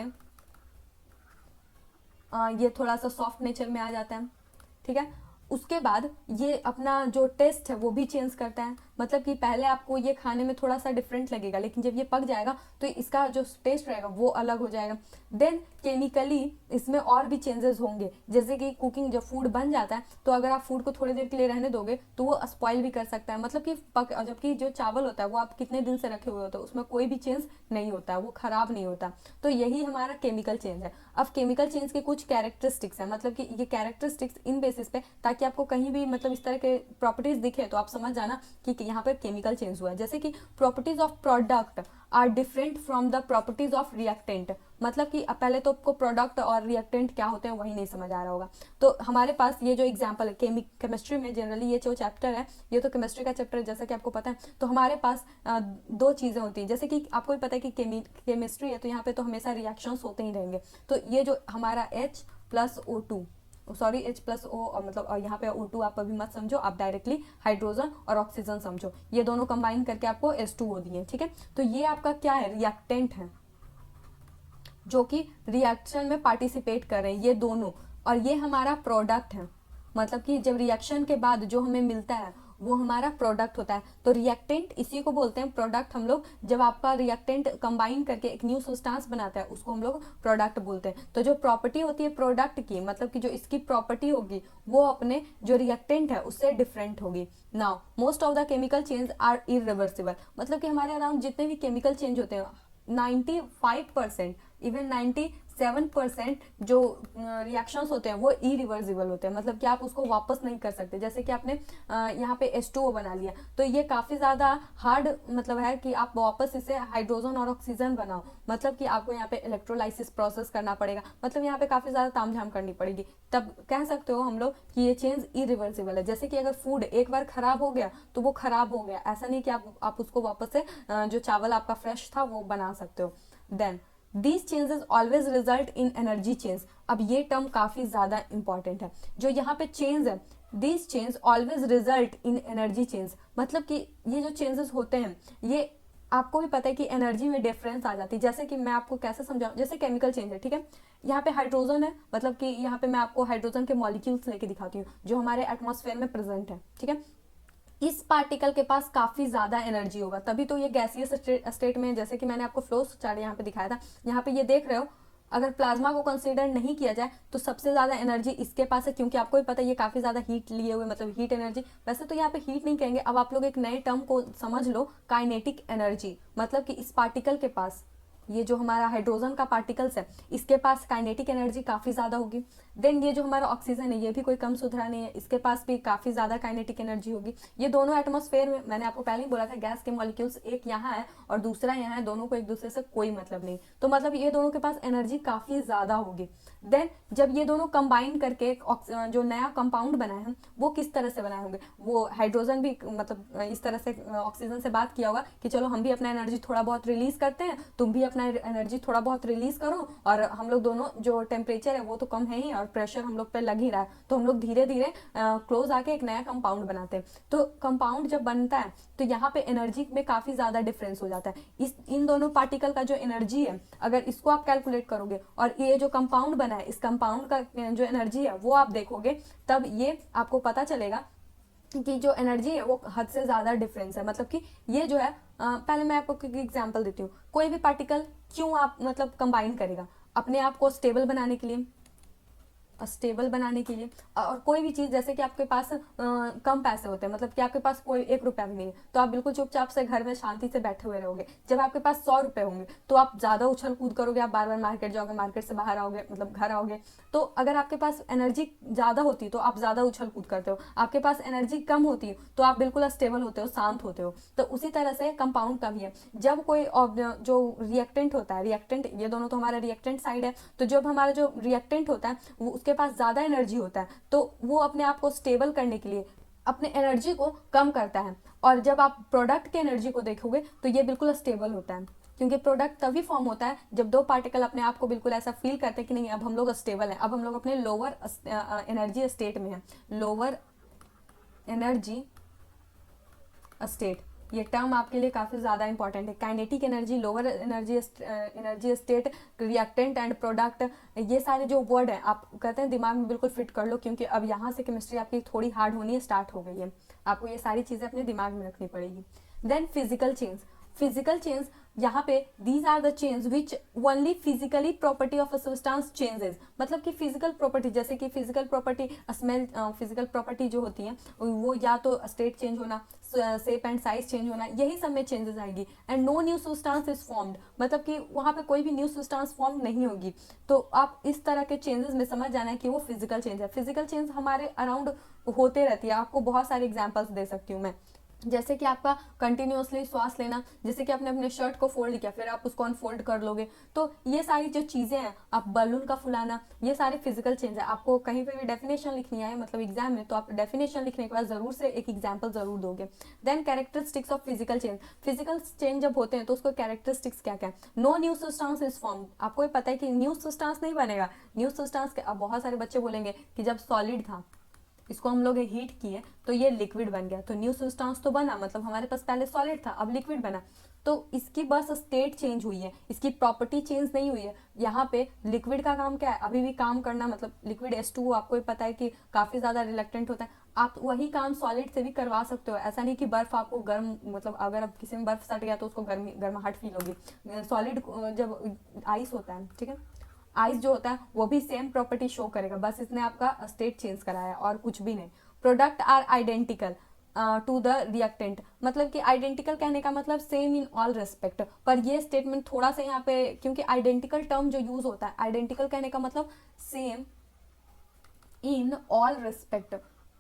S1: ये थोड़ा सा सॉफ्ट नेचर में आ जाता है, ठीक है। उसके बाद ये अपना जो टेस्ट है वो भी चेंज करता है, मतलब कि पहले आपको ये खाने में थोड़ा सा डिफरेंट लगेगा लेकिन जब ये पक जाएगा तो इसका जो टेस्ट रहेगा वो अलग हो जाएगा। देन केमिकली इसमें और भी चेंजेस होंगे, जैसे कि कुकिंग जब फूड बन जाता है तो अगर आप फूड को थोड़ी देर के लिए रहने दोगे तो वो स्पॉइल भी कर सकता है, मतलब कि जबकि जो चावल होता है वो आप कितने दिन से रखे हुए होते हो उसमें कोई भी चेंज नहीं होता, वो खराब नहीं होता। तो यही हमारा केमिकल चेंज है। अब केमिकल चेंज के कुछ कैरेक्टरिस्टिक्स हैं, मतलब कि ये कैरेक्टरिस्टिक्स इन बेसिस पे, ताकि आपको कहीं भी मतलब इस तरह के प्रॉपर्टीज दिखे तो आप समझ जाना कि यहाँ पर केमिकल चेंज हुआ है। जैसे कि properties of product are different from the properties of reactant, मतलब कि पहले तो आपको प्रोडक्ट और रिएक्टेंट क्या होते हैं वही नहीं समझ आ रहा होगा। तो हमारे पास ये जो एग्जांपल है केमिस्ट्री में, जनरली ये जो चैप्टर है ये तो केमिस्ट्री का चैप्टर है जैसा कि आपको पता है, तो हमारे पास दो चीज़ें होती हैं। जैसे कि आपको भी पता है कि केमिस्ट्री है तो यहाँ पे तो हमेशा रिएक्शंस होते ही रहेंगे। तो ये जो हमारा H+O2, सॉरी H+O, मतलब यहाँ पे O2 आप अभी मत समझो, आप डायरेक्टली हाइड्रोजन और ऑक्सीजन समझो, ये दोनों कंबाइन करके आपको H2O दिए, ठीक है। तो ये आपका क्या है, रिएक्टेंट है जो कि रिएक्शन में पार्टिसिपेट कर रहे हैं ये दोनों, और ये हमारा प्रोडक्ट है, मतलब कि जब रिएक्शन के बाद जो हमें मिलता है वो हमारा प्रोडक्ट होता है। तो रिएक्टेंट इसी को बोलते हैं, प्रोडक्ट हम लोग जब आपका रिएक्टेंट कंबाइन करके एक न्यू सब्सटेंस बनाता है उसको हम लोग प्रोडक्ट बोलते हैं। तो जो प्रॉपर्टी होती है प्रोडक्ट की, मतलब कि जो इसकी प्रॉपर्टी होगी वो अपने जो रिएक्टेंट है उससे डिफरेंट होगी। Now most of the chemical change are irreversible, मतलब कि हमारे अराउंड जितने भी केमिकल चेंज होते हैं 95% इवन 97% जो रिएक्शंस होते हैं वो इरिवर्सिबल होते हैं, मतलब कि आप उसको वापस नहीं कर सकते। जैसे कि आपने यहाँ पे H2O बना लिया तो ये काफ़ी ज़्यादा हार्ड मतलब है कि आप वापस इसे हाइड्रोजन और ऑक्सीजन बनाओ, मतलब कि आपको यहाँ पे इलेक्ट्रोलाइसिस प्रोसेस करना पड़ेगा, मतलब यहाँ पे काफ़ी ज़्यादा तामझाम करनी पड़ेगी, तब कह सकते हो हम लोग कि ये चेंज इरिवर्सिबल है। जैसे कि अगर फूड एक बार खराब हो गया तो वो खराब हो गया, ऐसा नहीं कि आप उसको वापस से जो चावल आपका फ्रेश था वो बना सकते हो। Then These changes always result in energy change। अब ये टर्म काफ़ी ज़्यादा इंपॉर्टेंट है, जो यहाँ पे चेंज है, these change always result in energy change, मतलब कि ये जो चेंजेस होते हैं ये आपको भी पता है कि एनर्जी में डिफरेंस आ जाती है। जैसे कि मैं आपको कैसे समझाऊं, जैसे केमिकल चेंज है, ठीक है, यहाँ पे हाइड्रोजन है, मतलब कि यहाँ पे मैं आपको हाइड्रोजन के मॉलिक्यूल्स लेके दिखाती हूँ जो हमारे एटमॉस्फेयर में प्रेजेंट है, ठीक है। इस पार्टिकल के पास काफ़ी ज़्यादा एनर्जी होगा, तभी तो ये गैसियस स्टेट में, जैसे कि मैंने आपको फ्लो चार्ट यहाँ पे दिखाया था, यहाँ पे ये देख रहे हो, अगर प्लाज्मा को कंसीडर नहीं किया जाए तो सबसे ज़्यादा एनर्जी इसके पास है, क्योंकि आपको भी पता है ये काफ़ी ज़्यादा हीट लिए हुए, मतलब हीट एनर्जी। वैसे तो यहाँ पे हीट नहीं कहेंगे, अब आप लोग एक नए टर्म को समझ लो, काइनेटिक एनर्जी, मतलब कि इस पार्टिकल के पास, ये जो हमारा हाइड्रोजन का पार्टिकल्स है इसके पास काइनेटिक एनर्जी काफ़ी ज़्यादा होगी। देन ये जो हमारा ऑक्सीजन है ये भी कोई कम सुथरा नहीं है, इसके पास भी काफ़ी ज़्यादा काइनेटिक एनर्जी होगी। ये दोनों एटमॉस्फेयर में, मैंने आपको पहले ही बोला था, गैस के मॉलिक्यूल्स एक यहाँ है और दूसरा यहाँ है, दोनों को एक दूसरे से कोई मतलब नहीं, तो मतलब ये दोनों के पास एनर्जी काफ़ी ज़्यादा होगी। देन जब ये दोनों कंबाइन करके जो नया कंपाउंड बनाए हैं वो किस तरह से बनाए होंगे, वो हाइड्रोजन भी मतलब इस तरह से ऑक्सीजन से बात किया होगा कि चलो हम भी अपना एनर्जी थोड़ा बहुत रिलीज करते हैं, तुम भी अपना एनर्जी थोड़ा बहुत रिलीज करो, और हम लोग दोनों जो टेम्परेचर है वो तो कम है ही और प्रेशर हम लोग पे लग ही रहा है, तो हम लोग धीरे धीरे क्लोज आके एक नया कंपाउंड बनाते हैं। तो कंपाउंड जब बनता है तो यहाँ पे एनर्जी में काफ़ी ज़्यादा डिफरेंस हो जाता है। इन दोनों पार्टिकल का जो एनर्जी है अगर इसको आप कैलकुलेट करोगे और ये जो कंपाउंड बना है इस कंपाउंड का जो एनर्जी है वो आप देखोगे, तब ये आपको पता चलेगा कि जो एनर्जी है वो हद से ज़्यादा डिफरेंस है। मतलब कि ये जो है पहले मैं आपको एक एग्जांपल देती हूँ, कोई भी पार्टिकल क्यों आप मतलब कंबाइन करेगा, अपने आप को स्टेबल बनाने के लिए, स्टेबल बनाने के लिए। और कोई भी चीज़ जैसे कि आपके पास कम पैसे होते हैं, मतलब कि आपके पास कोई 1 रुपया भी नहीं है, तो आप बिल्कुल चुपचाप से घर में शांति से बैठे हुए रहोगे। जब आपके पास 100 रुपये होंगे तो आप ज़्यादा उछल कूद करोगे, आप बार बार मार्केट जाओगे, मार्केट से बाहर आओगे, मतलब घर आओगे। तो अगर आपके पास एनर्जी ज़्यादा होती है तो आप ज़्यादा उछल कूद करते हो, आपके पास एनर्जी कम होती है तो आप बिल्कुल स्टेबल होते हो, शांत होते हो। तो उसी तरह से कंपाउंड का भी है। जब कोई जो रिएक्टेंट होता है, रिएक्टेंट ये दोनों तो हमारा रिएक्टेंट साइड है, तो जब हमारा जो रिएक्टेंट होता है वो उसके पास ज़्यादा एनर्जी होता है तो वो अपने आप को स्टेबल करने के लिए अपने एनर्जी को कम करता है। और जब आप प्रोडक्ट के एनर्जी को देखोगे तो ये बिल्कुल स्टेबल होता है, क्योंकि प्रोडक्ट तभी फॉर्म होता है जब दो पार्टिकल अपने आप को बिल्कुल ऐसा फील करते हैं कि नहीं अब हम लोग स्टेबल हैं, अब हम लोग अपने लोअर एनर्जी स्टेट में हैं। लोअर एनर्जी स्टेट, ये टर्म आपके लिए काफ़ी ज़्यादा इंपॉर्टेंट है। Kinetic energy, lower energy state, reactant and product, ये सारे जो वर्ड हैं आप कहते हैं दिमाग में बिल्कुल फिट कर लो, क्योंकि अब यहाँ से केमिस्ट्री आपकी थोड़ी हार्ड होनी है, स्टार्ट हो गई है। आपको ये सारी चीज़ें अपने दिमाग में रखनी पड़ेगी। Then physical change, physical change यहाँ पे these are the change which only physically property of a substance changes, मतलब कि फिजिकल प्रॉपर्टी, जैसे कि physical property smell, physical property जो होती है वो या तो स्टेट चेंज होना, शेप एंड साइज चेंज होना, यही सब में चेंजेस आएगी। And no new substance is formed, मतलब कि वहाँ पे कोई भी न्यू सब्सटेंस फॉर्म नहीं होगी। तो आप इस तरह के चेंजेस में समझ जाना है कि वो फिजिकल चेंज है। फिजिकल चेंज हमारे अराउंड होते रहती है, आपको बहुत सारे एग्जाम्पल्स दे सकती हूँ मैं। जैसे कि आपका कंटिन्यूसली श्वास लेना, जैसे कि आपने अपने शर्ट को फोल्ड किया फिर आप उसको अनफोल्ड कर लोगे, तो ये सारी जो चीज़ें हैं, आप बलून का फुलाना, ये सारे फिजिकल चेंज है। आपको कहीं पे भी डेफिनेशन लिखनी है मतलब एग्जाम में, तो आप डेफिनेशन लिखने के बाद जरूर से एक एग्जाम्पल जरूर दोगे। Then characteristics of physical change, physical change जब होते हैं तो उसको कैरेक्टरिस्टिक्स क्या क्या है। No new substance is form, आपको ये पता है कि न्यू सब्सटेंस नहीं बनेगा। न्यू सब्सटेंस, अब बहुत सारे बच्चे बोलेंगे कि जब सॉलिड था इसको हम लोग हीट किए तो ये लिक्विड बन गया, तो न्यू सब्सटेंस तो बना, मतलब हमारे पास पहले सॉलिड था अब लिक्विड बना, तो इसकी बस स्टेट चेंज हुई है, इसकी प्रॉपर्टी चेंज नहीं हुई है। यहाँ पे लिक्विड का काम क्या है, अभी भी काम करना, मतलब लिक्विड H2O आपको भी पता है कि काफ़ी ज़्यादा रिलेक्टेंट होता है, आप वही काम सॉलिड से भी करवा सकते हो। ऐसा नहीं कि बर्फ आपको गर्म, मतलब अगर अब किसी में बर्फ सट गया तो उसको गर्मी गर्माहट फील होगी। सॉलिड जब आइस होता है, ठीक है, आइस जो होता है वो भी सेम प्रॉपर्टी शो करेगा, बस इसने आपका स्टेट चेंज कराया और कुछ भी नहीं। Product are identical to the reactant, मतलब कि आइडेंटिकल कहने का मतलब सेम इन ऑल रेस्पेक्ट, पर ये स्टेटमेंट थोड़ा सा यहाँ पे, क्योंकि आइडेंटिकल टर्म जो यूज होता है, आइडेंटिकल कहने का मतलब सेम इन ऑल रिस्पेक्ट,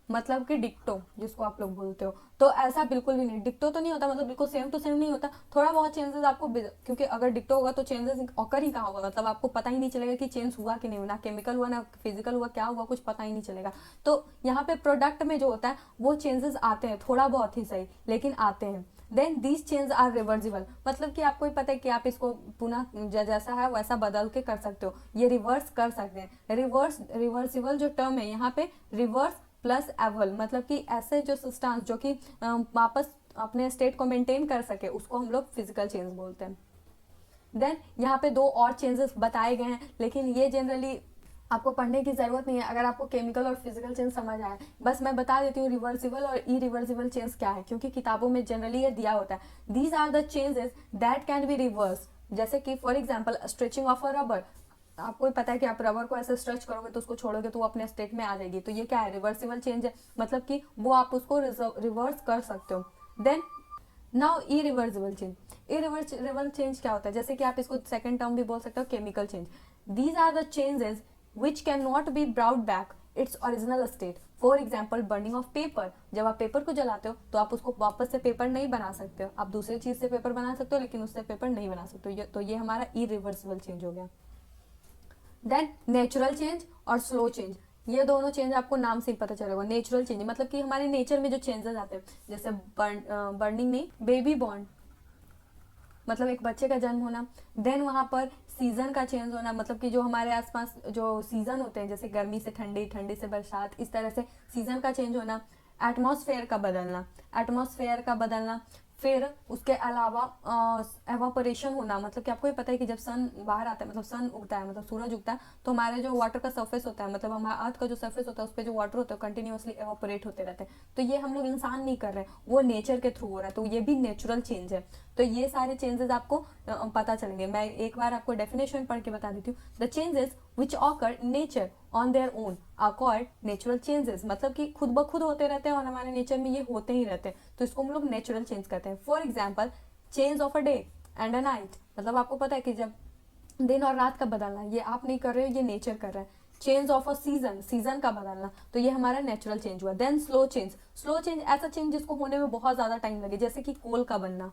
S1: मतलब कि डिक्टो जिसको आप लोग बोलते हो, तो ऐसा बिल्कुल भी नहीं, डिक्टो तो नहीं होता, मतलब बिल्कुल सेम टू सेम नहीं होता, थोड़ा बहुत चेंजेस आपको, क्योंकि अगर डिक्टो होगा तो चेंजेस ऑकर ही कहाँ होगा, मतलब आपको पता ही नहीं चलेगा कि चेंज हुआ कि नहीं हुआ, ना केमिकल हुआ ना फिजिकल हुआ, क्या हुआ कुछ पता ही नहीं चलेगा। तो यहाँ पे प्रोडक्ट में जो होता है वो चेंजेस आते हैं, थोड़ा बहुत ही सही लेकिन आते हैं। Then these change are reversible, मतलब कि आपको ही पता है कि आप इसको पुनः जैसा है वैसा बदल के कर सकते हो, ये रिवर्स कर सकते हैं। रिवर्सिबल जो टर्म है यहाँ पे रिवर्स प्लस एवल, मतलब कि ऐसे जो सब्सटेंस जो कि वापस अपने स्टेट को मेंटेन कर सके उसको हम लोग फिजिकल चेंज बोलते हैं। देन यहाँ पे दो और चेंजेस बताए गए हैं, लेकिन ये जनरली आपको पढ़ने की जरूरत नहीं है अगर आपको केमिकल और फिजिकल चेंज समझ आए। बस मैं बता देती हूँ रिवर्सिबल और इरिवर्सिबल चेंज क्या है, क्योंकि किताबों में जनरली ये दिया होता है। These are the changes that can be reverse, जैसे कि for example stretching of a rubber, आपको पता है कि आप रबर को ऐसे स्ट्रेच करोगे तो उसको छोड़ोगे तो वो अपने स्टेट में आ जाएगी, तो ये क्या है, रिवर्सिबल चेंज है, मतलब कि वो आप उसको रिवर्स कर सकते हो। Then now irreversible change, irreversible change क्या होता है, जैसे कि आप इसको सेकंड टर्म भी बोल सकते हो chemical change. These are the changes which can not be brought back its original state, for example burning of paper, जब आप पेपर को जलाते हो तो आप उसको वापस से पेपर नहीं बना सकते हो, आप दूसरी चीज से पेपर बना सकते हो लेकिन उससे पेपर नहीं बना सकते हो, तो ये हमारा इरिवर्सिबल चेंज हो गया। देन नेचुरल चेंज और स्लो चेंज, ये दोनों चेंज आपको नाम से ही पता चलेगा। नेचुरल चेंज मतलब कि हमारे नेचर में जो चेंजेस आते हैं, जैसे बर्निंग नहीं, बेबी बॉर्न मतलब एक बच्चे का जन्म होना। देन वहाँ पर सीजन का चेंज होना, मतलब कि जो हमारे आसपास जो सीजन होते हैं जैसे गर्मी से ठंडी, ठंडी से बरसात, इस तरह से सीजन का चेंज होना। एटमॉस्फेयर का बदलना, एटमॉस्फेयर का बदलना। फिर उसके अलावा एवापोरेशन होना, मतलब कि आपको ये पता है कि जब सन बाहर आता है, मतलब सन उगता है, मतलब सूरज उगता है, तो हमारे जो वाटर का सरफेस होता है, मतलब हमारा अर्थ का जो सरफेस होता है उस पर जो वाटर होता है कंटिन्यूअसली एवापोरेट होते रहते हैं। तो ये हम लोग इंसान नहीं कर रहे हैं, वो नेचर के थ्रू हो रहा है, तो ये भी नेचुरल चेंज है। तो ये सारे चेंजेस आपको पता चलेंगे। मैं एक बार आपको डेफिनेशन पढ़ के बता देती हूँ। The changes which occur nature on their own are called natural changes, मतलब कि खुद ब खुद होते रहते हैं और हमारे नेचर में ये होते ही रहते हैं, तो इसको हम लोग नेचुरल चेंज कहते हैं। For example change of a day and a night, मतलब आपको पता है कि जब दिन और रात का बदलना, ये आप नहीं कर रहे हो, ये नेचर कर रहा है। Change of a season, season का बदलना, तो ये हमारा नेचुरल चेंज हुआ। Then slow change, slow change ऐसा चेंज जिसको होने में बहुत ज्यादा टाइम लगे, जैसे कि कोल का बनना,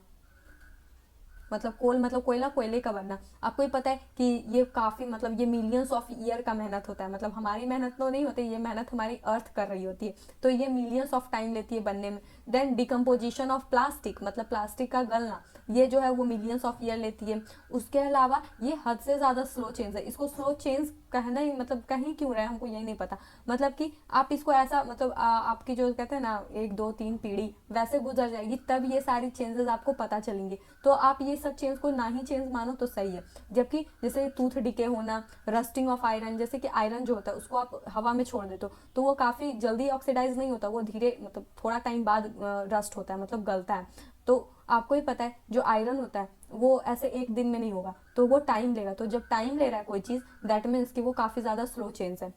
S1: मतलब कोल मतलब कोयला, कोयले का बनना। आपको ये पता है कि ये काफी मतलब ये मिलियंस ऑफ ईयर का मेहनत होता है, मतलब हमारी मेहनत तो नहीं होती, ये मेहनत हमारी अर्थ कर रही होती है, तो ये मिलियंस ऑफ टाइम लेती है बनने में। देन डिकम्पोजिशन ऑफ प्लास्टिक, मतलब प्लास्टिक का गलना, ये जो है वो मिलियंस ऑफ ईयर लेती है। उसके अलावा ये हद से ज्यादा स्लो चेंज है, इसको स्लो चेंज कहना ही मतलब कहीं क्यों रहे हमको यही नहीं पता, मतलब कि आप इसको ऐसा मतलब आपकी जो कहते हैं ना 1 2 3 पीढ़ी वैसे गुजर जाएगी, तब ये सारी चेंजेस आपको पता चलेंगे। तो आप ये सब चेंज को ना ही चेंज मानो तो सही है। जबकि जैसे टूथ डिके होना, रस्टिंग ऑफ आयरन, जैसे कि आयरन जो होता है उसको आप हवा में छोड़ देते हो तो वो काफी जल्दी ऑक्सीडाइज नहीं होता, वो धीरे मतलब थोड़ा टाइम बाद रस्ट होता है, मतलब गलता है। तो आपको ही पता है जो आयरन होता है वो ऐसे एक दिन में नहीं होगा, तो वो टाइम लेगा, तो जब टाइम ले रहा है कोई चीज दैट मीन्स कि वो काफी ज्यादा स्लो चेंज है।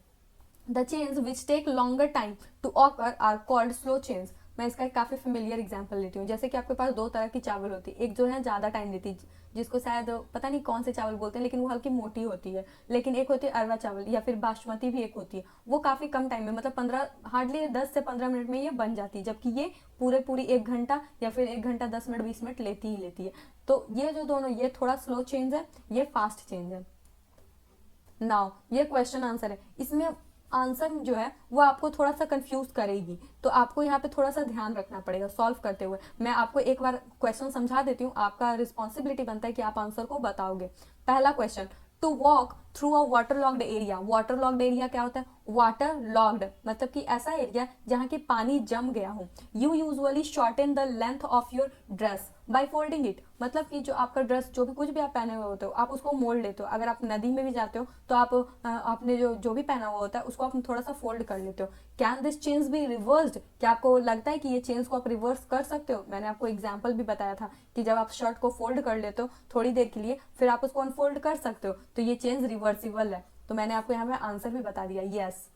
S1: The change which take longer time to occur are called slow change. मैं इसका एक काफी फेमिलियर एग्जांपल लेती हूँ। जैसे कि आपके पास 2 तरह की चावल होती है, एक जो है ज्यादा टाइम लेती है, जिसको शायद पता नहीं कौन से चावल बोलते हैं, लेकिन वो हल्की मोटी होती है। लेकिन एक होती है अरवा चावल या फिर बासमती भी एक होती है, वो काफी कम टाइम में मतलब 15 हार्डली 10 से 15 मिनट में ये बन जाती है, जबकि ये पूरी 1 घंटा या फिर 1 घंटा 10 मिनट 20 मिनट लेती ही लेती है। तो ये जो दोनों, ये थोड़ा स्लो चेंज है, ये फास्ट चेंज है। नाउ ये क्वेश्चन आंसर है, इसमें आंसर जो है वो आपको थोड़ा सा कंफ्यूज करेगी, तो आपको यहाँ पे थोड़ा सा ध्यान रखना पड़ेगा सॉल्व करते हुए। मैं आपको एक बार क्वेश्चन समझा देती हूँ, आपका रिस्पॉन्सिबिलिटी बनता है कि आप आंसर को बताओगे। पहला question, to walk through a water logged area. Water logged area क्या होता है? वाटर लॉक्ड मतलब कि ऐसा एरिया जहाँ की पानी जम गया हो। You usually shorten the length of your dress by folding it, मतलब कि जो आपका ड्रेस जो भी कुछ भी आप पहने हुए होते हो आप उसको मोड़ लेते हो। अगर आप नदी में भी जाते हो तो आप आपने जो भी पहना हुआ होता है उसको आप थोड़ा सा फोल्ड कर लेते हो। Can this change be reversed? क्या आपको लगता है कि ये चेंज को आप रिवर्स कर सकते हो? मैंने आपको एग्जाम्पल भी बताया था कि जब आप शर्ट को फोल्ड कर लेते हो थोड़ी देर के लिए, फिर आप उसको अनफोल्ड कर सकते हो, तो ये चेंज रिवर्सिबल है। तो मैंने आपको यहाँ पे आंसर भी बता दिया, यस।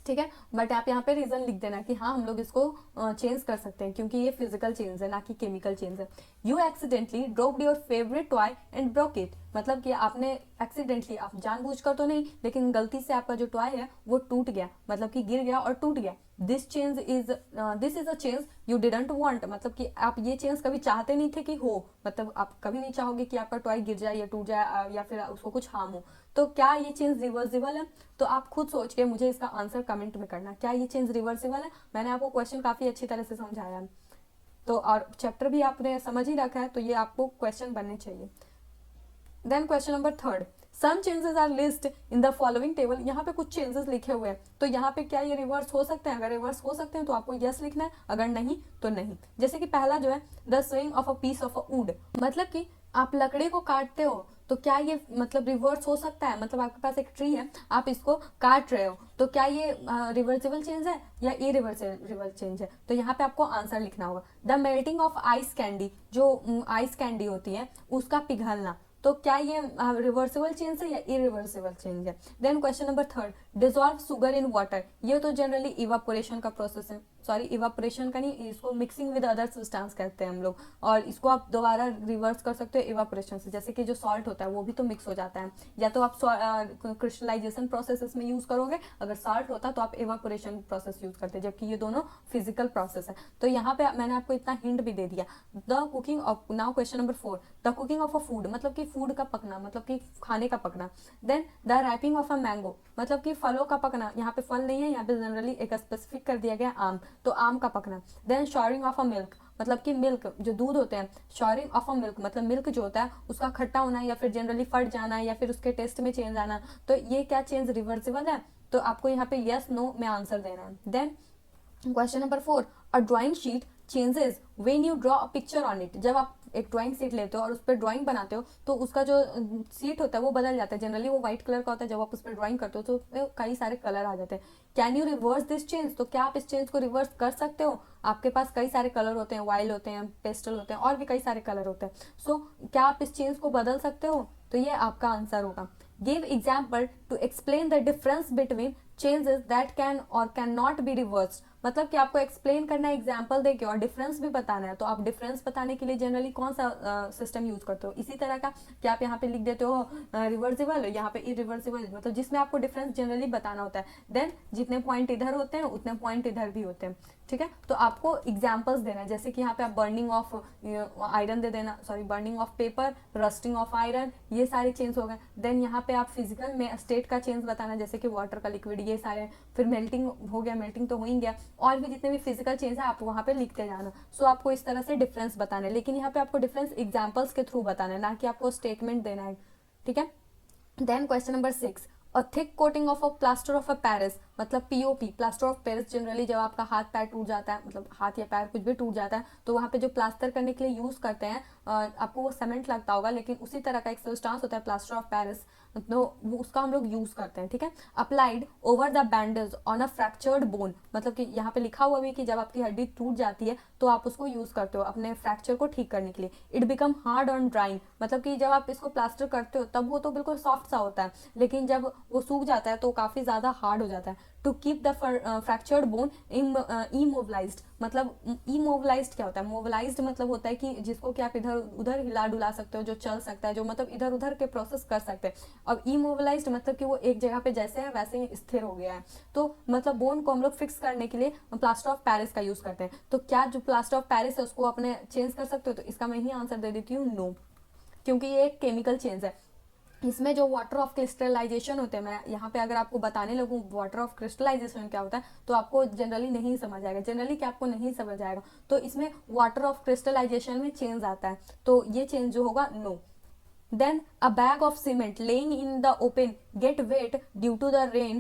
S1: ठीक है, बट आप यहाँ पे रीजन लिख देना कि हाँ हम लोग इसको चेंज कर सकते हैं, क्योंकि ये फिजिकल चेंज है ना कि केमिकल चेंज है। You accidentally dropped your favourite toy and broke it, मतलब कि आपने एक्सीडेंटली, आप जानबूझकर तो नहीं लेकिन गलती से आपका जो टॉय है वो टूट गया, मतलब कि गिर गया और टूट गया। This is a change you didn't want, मतलब कि आप ये चेंज कभी चाहते नहीं थे कि हो, मतलब आप कभी नहीं चाहोगे कि आपका टॉय गिर जाए या टूट जाए या फिर उसको कुछ हार्म हो। तो क्या ये चेंज रिवर्सिबल है? तो आप खुद सोच के मुझे इसका आंसर कमेंट में करना, क्या ये चेंज रिवर्सिबल है? मैंने आपको क्वेश्चन काफी अच्छी तरह से समझाया है, तो और चैप्टर भी आपने समझ ही रखा है, तो ये आपको क्वेश्चन बनने चाहिए। Then question number 3, some changes are list in the following table. यहाँ पे कुछ चेंजेस लिखे हुए हैं, तो यहाँ पे क्या ये रिवर्स हो सकते हैं? अगर रिवर्स हो सकते हैं तो आपको यस लिखना है, अगर नहीं तो नहीं। जैसे कि पहला जो है the swing of a piece of a wood, मतलब कि आप लकड़ी को काटते हो तो क्या ये मतलब रिवर्स हो सकता है? मतलब आपके पास एक ट्री है, आप इसको काट रहे हो, तो क्या ये रिवर्सिबल चेंज है या इरिवर्सिबल चेंज है? तो यहाँ पे आपको आंसर लिखना होगा। The melting of ice candy, जो आइस कैंडी होती है उसका पिघलना, तो क्या ये रिवर्सिबल चेंज है या इरिवर्सिबल चेंज है? Then question number 3, dissolve sugar in water, ये तो जनरली इवापोरेशन का प्रोसेस है, सॉरी इवापोरेशन का नहीं, इसको मिक्सिंग विद अदर सब्सटेंस कहते हैं हम लोग, और इसको आप दोबारा रिवर्स कर सकते हो इवापोरेशन से। जैसे कि जो सॉल्ट होता है वो भी तो मिक्स हो जाता है, या तो आप क्रिस्टलाइजेशन प्रोसेस में यूज करोगे, अगर सॉल्ट होता तो आप इवापोरेशन प्रोसेस यूज करते, जबकि ये दोनों फिजिकल प्रोसेस है। तो यहाँ पे मैंने आपको इतना हिंट भी दे दिया। The cooking of, now question number 4, the cooking of a food, मतलब कि फूड का पकना, मतलब कि खाने का पकना। Then the wrapping of a mango, मतलब कि फलों का पकना, यहाँ पे फल नहीं है, यहाँ पे जनरली एक स्पेसिफिक कर दिया गया आम, तो आम का पकना। देन शॉरिंग ऑफ अ मिल्क, मतलब कि मिल्क जो दूध होते हैं, शॉरिंग ऑफ अ मिल्क मतलब मिल्क जो होता है उसका खट्टा होना या फिर जनरली फट जाना या फिर उसके टेस्ट में चेंज आना, तो ये क्या चेंज रिवर्सिबल है? तो आपको यहाँ पे यस नो में आंसर देना है। Then question number 4, a drawing sheet changes when you draw a picture on it. जब आप एक ड्राइंग शीट लेते हो और उस पर ड्राइंग बनाते हो तो उसका जो सीट होता है वो बदल जाता है। जनरली वो व्हाइट कलर का होता है, जब आप उस पर ड्राइंग करते हो तो उसमें कई सारे कलर आ जाते हैं। Can you reverse this change? तो क्या आप इस चेंज को रिवर्स कर सकते हो? आपके पास कई सारे कलर होते हैं, वाइल्ड होते हैं, पेस्टल होते हैं, और भी कई सारे कलर होते हैं। सो क्या आप इस चेंज को बदल सकते हो? तो ये आपका आंसर होगा। Give example to explain the difference between changes that can or can not be reversed. मतलब कि आपको एक्सप्लेन करना है एग्जाम्पल देके और डिफरेंस भी बताना है। तो आप डिफरेंस बताने के लिए जनरली कौन सा सिस्टम यूज करते हो? इसी तरह का कि आप यहाँ पे लिख देते हो रिवर्सिबल, यहाँ पे इरिवर्सिबल, मतलब जिसमें आपको डिफरेंस जनरली बताना होता है। देन जितने पॉइंट इधर होते हैं उतने पॉइंट इधर भी होते हैं, ठीक है। तो आपको एग्जाम्पल्स देना है, जैसे कि यहाँ पे आप बर्निंग ऑफ आयरन दे देना, sorry burning of paper, rusting of iron, ये सारे चेंज हो गए। देन यहाँ पे आप फिजिकल में स्टेट का चेंज बताना, जैसे कि वाटर का लिक्विड, ये सारे। फिर मेल्टिंग हो गया, मेल्टिंग तो हो ही गया, और भी जितने भी फिजिकल चेंज है आप वहाँ पे लिखते जाना। सो आपको इस तरह से डिफरेंस बताना है, लेकिन यहाँ पे आपको डिफरेंस एग्जाम्पल्स के थ्रू बताना है, ना कि आपको स्टेटमेंट देना है, ठीक है। Then question number 6, a thick coating of a plaster of a Paris, मतलब POP, plaster of Paris. Generally जब आपका हाथ पैर टूट जाता है, मतलब हाथ या पैर कुछ भी टूट जाता है, तो वहाँ पे जो प्लास्टर करने के लिए यूज करते हैं, आपको वो सीमेंट लगता होगा, लेकिन उसी तरह का एक सब्सटेंस होता है प्लास्टर ऑफ पेरिस, तो वो उसका हम लोग यूज करते हैं, ठीक है। Applied over the bandage on a fractured bone, मतलब कि यहाँ पे लिखा हुआ भी कि जब आपकी हड्डी टूट जाती है तो आप उसको यूज करते हो अपने फ्रैक्चर को ठीक करने के लिए। It become hard on drawing, मतलब कि जब आप इसको प्लास्टर करते हो तब वो तो बिल्कुल सॉफ्ट सा होता है, लेकिन जब वो सूख जाता है तो काफी ज्यादा हार्ड हो जाता है। To keep the fractured bone immobilised, मतलब इमोबिलाइज्ड क्या होता है? मोबिलाइज्ड मतलब होता है कि जिसको कि आप इधर उधर हिला डुला सकते हो, जो चल सकता है, जो मतलब इधर उधर के प्रोसेस कर सकते हैं। अब इमोबिलाइज्ड मतलब कि वो एक जगह पे जैसे है वैसे ही स्थिर हो गया है। तो मतलब बोन को हम लोग फिक्स करने के लिए प्लास्टर ऑफ पेरिस का यूज करते हैं। तो क्या जो प्लास्टर ऑफ पेरिस है उसको अपने चेंज कर सकते हो? तो इसका मैं ही आंसर दे देती हूँ नो, क्योंकि ये एक केमिकल चेंज है। इसमें जो वाटर ऑफ क्रिस्टलाइजेशन होते हैं, मैं यहाँ पे अगर आपको बताने लगूँ वाटर ऑफ क्रिस्टलाइजेशन क्या होता है तो आपको जनरली नहीं समझ आएगा। जनरली क्या आपको नहीं समझ आएगा, तो इसमें वाटर ऑफ क्रिस्टलाइजेशन में चेंज आता है, तो ये चेंज जो होगा no. Then a bag of cement laying in the open get wet due to the rain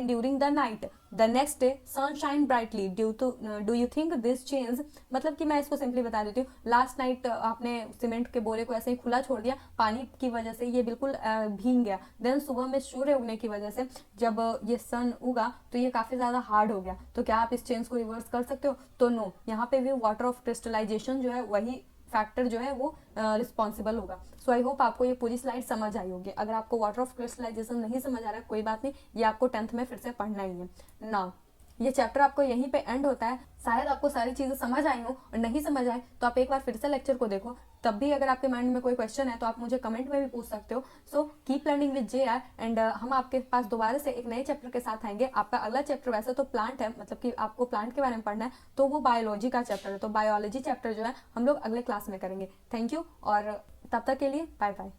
S1: during the night. The next day sun shine brightly due to do you think this change? मतलब कि मैं इसको simply बता देती हूँ। Last night आपने cement के बोरे को ऐसे ही खुला छोड़ दिया, पानी की वजह से ये बिल्कुल भीग गया। देन सुबह में सूर्य उगने की वजह से जब ये सन उगा तो ये काफी ज्यादा हार्ड हो गया। तो क्या आप इस चेंज को रिवर्स कर सकते हो? तो नो, यहाँ पे भी वाटर ऑफ क्रिस्टलाइजेशन जो है वही फैक्टर जो है वो रिस्पॉन्सिबल होगा। सो आई होप आपको ये पूरी स्लाइड समझ आई होगी। अगर आपको वाटर ऑफ क्रिस्टलाइजेशन नहीं समझ आ रहा है कोई बात नहीं, ये आपको 10th में फिर से पढ़ना ही है। नाउ ये चैप्टर आपको यहीं पे एंड होता है। शायद आपको सारी चीजें समझ आई हो, और नहीं समझ आए तो आप एक बार फिर से लेक्चर को देखो। तब भी अगर आपके माइंड में कोई क्वेश्चन है तो आप मुझे कमेंट में भी पूछ सकते हो। So keep learning with JR and हम आपके पास दोबारा से एक नए चैप्टर के साथ आएंगे। आपका अगला चैप्टर वैसे तो प्लांट है, मतलब कि आपको प्लांट के बारे में पढ़ना है, तो वो बायोलॉजी का चैप्टर है। तो बायोलॉजी चैप्टर जो है हम लोग अगले क्लास में करेंगे। थैंक यू, और तब तक के लिए बाय बाय।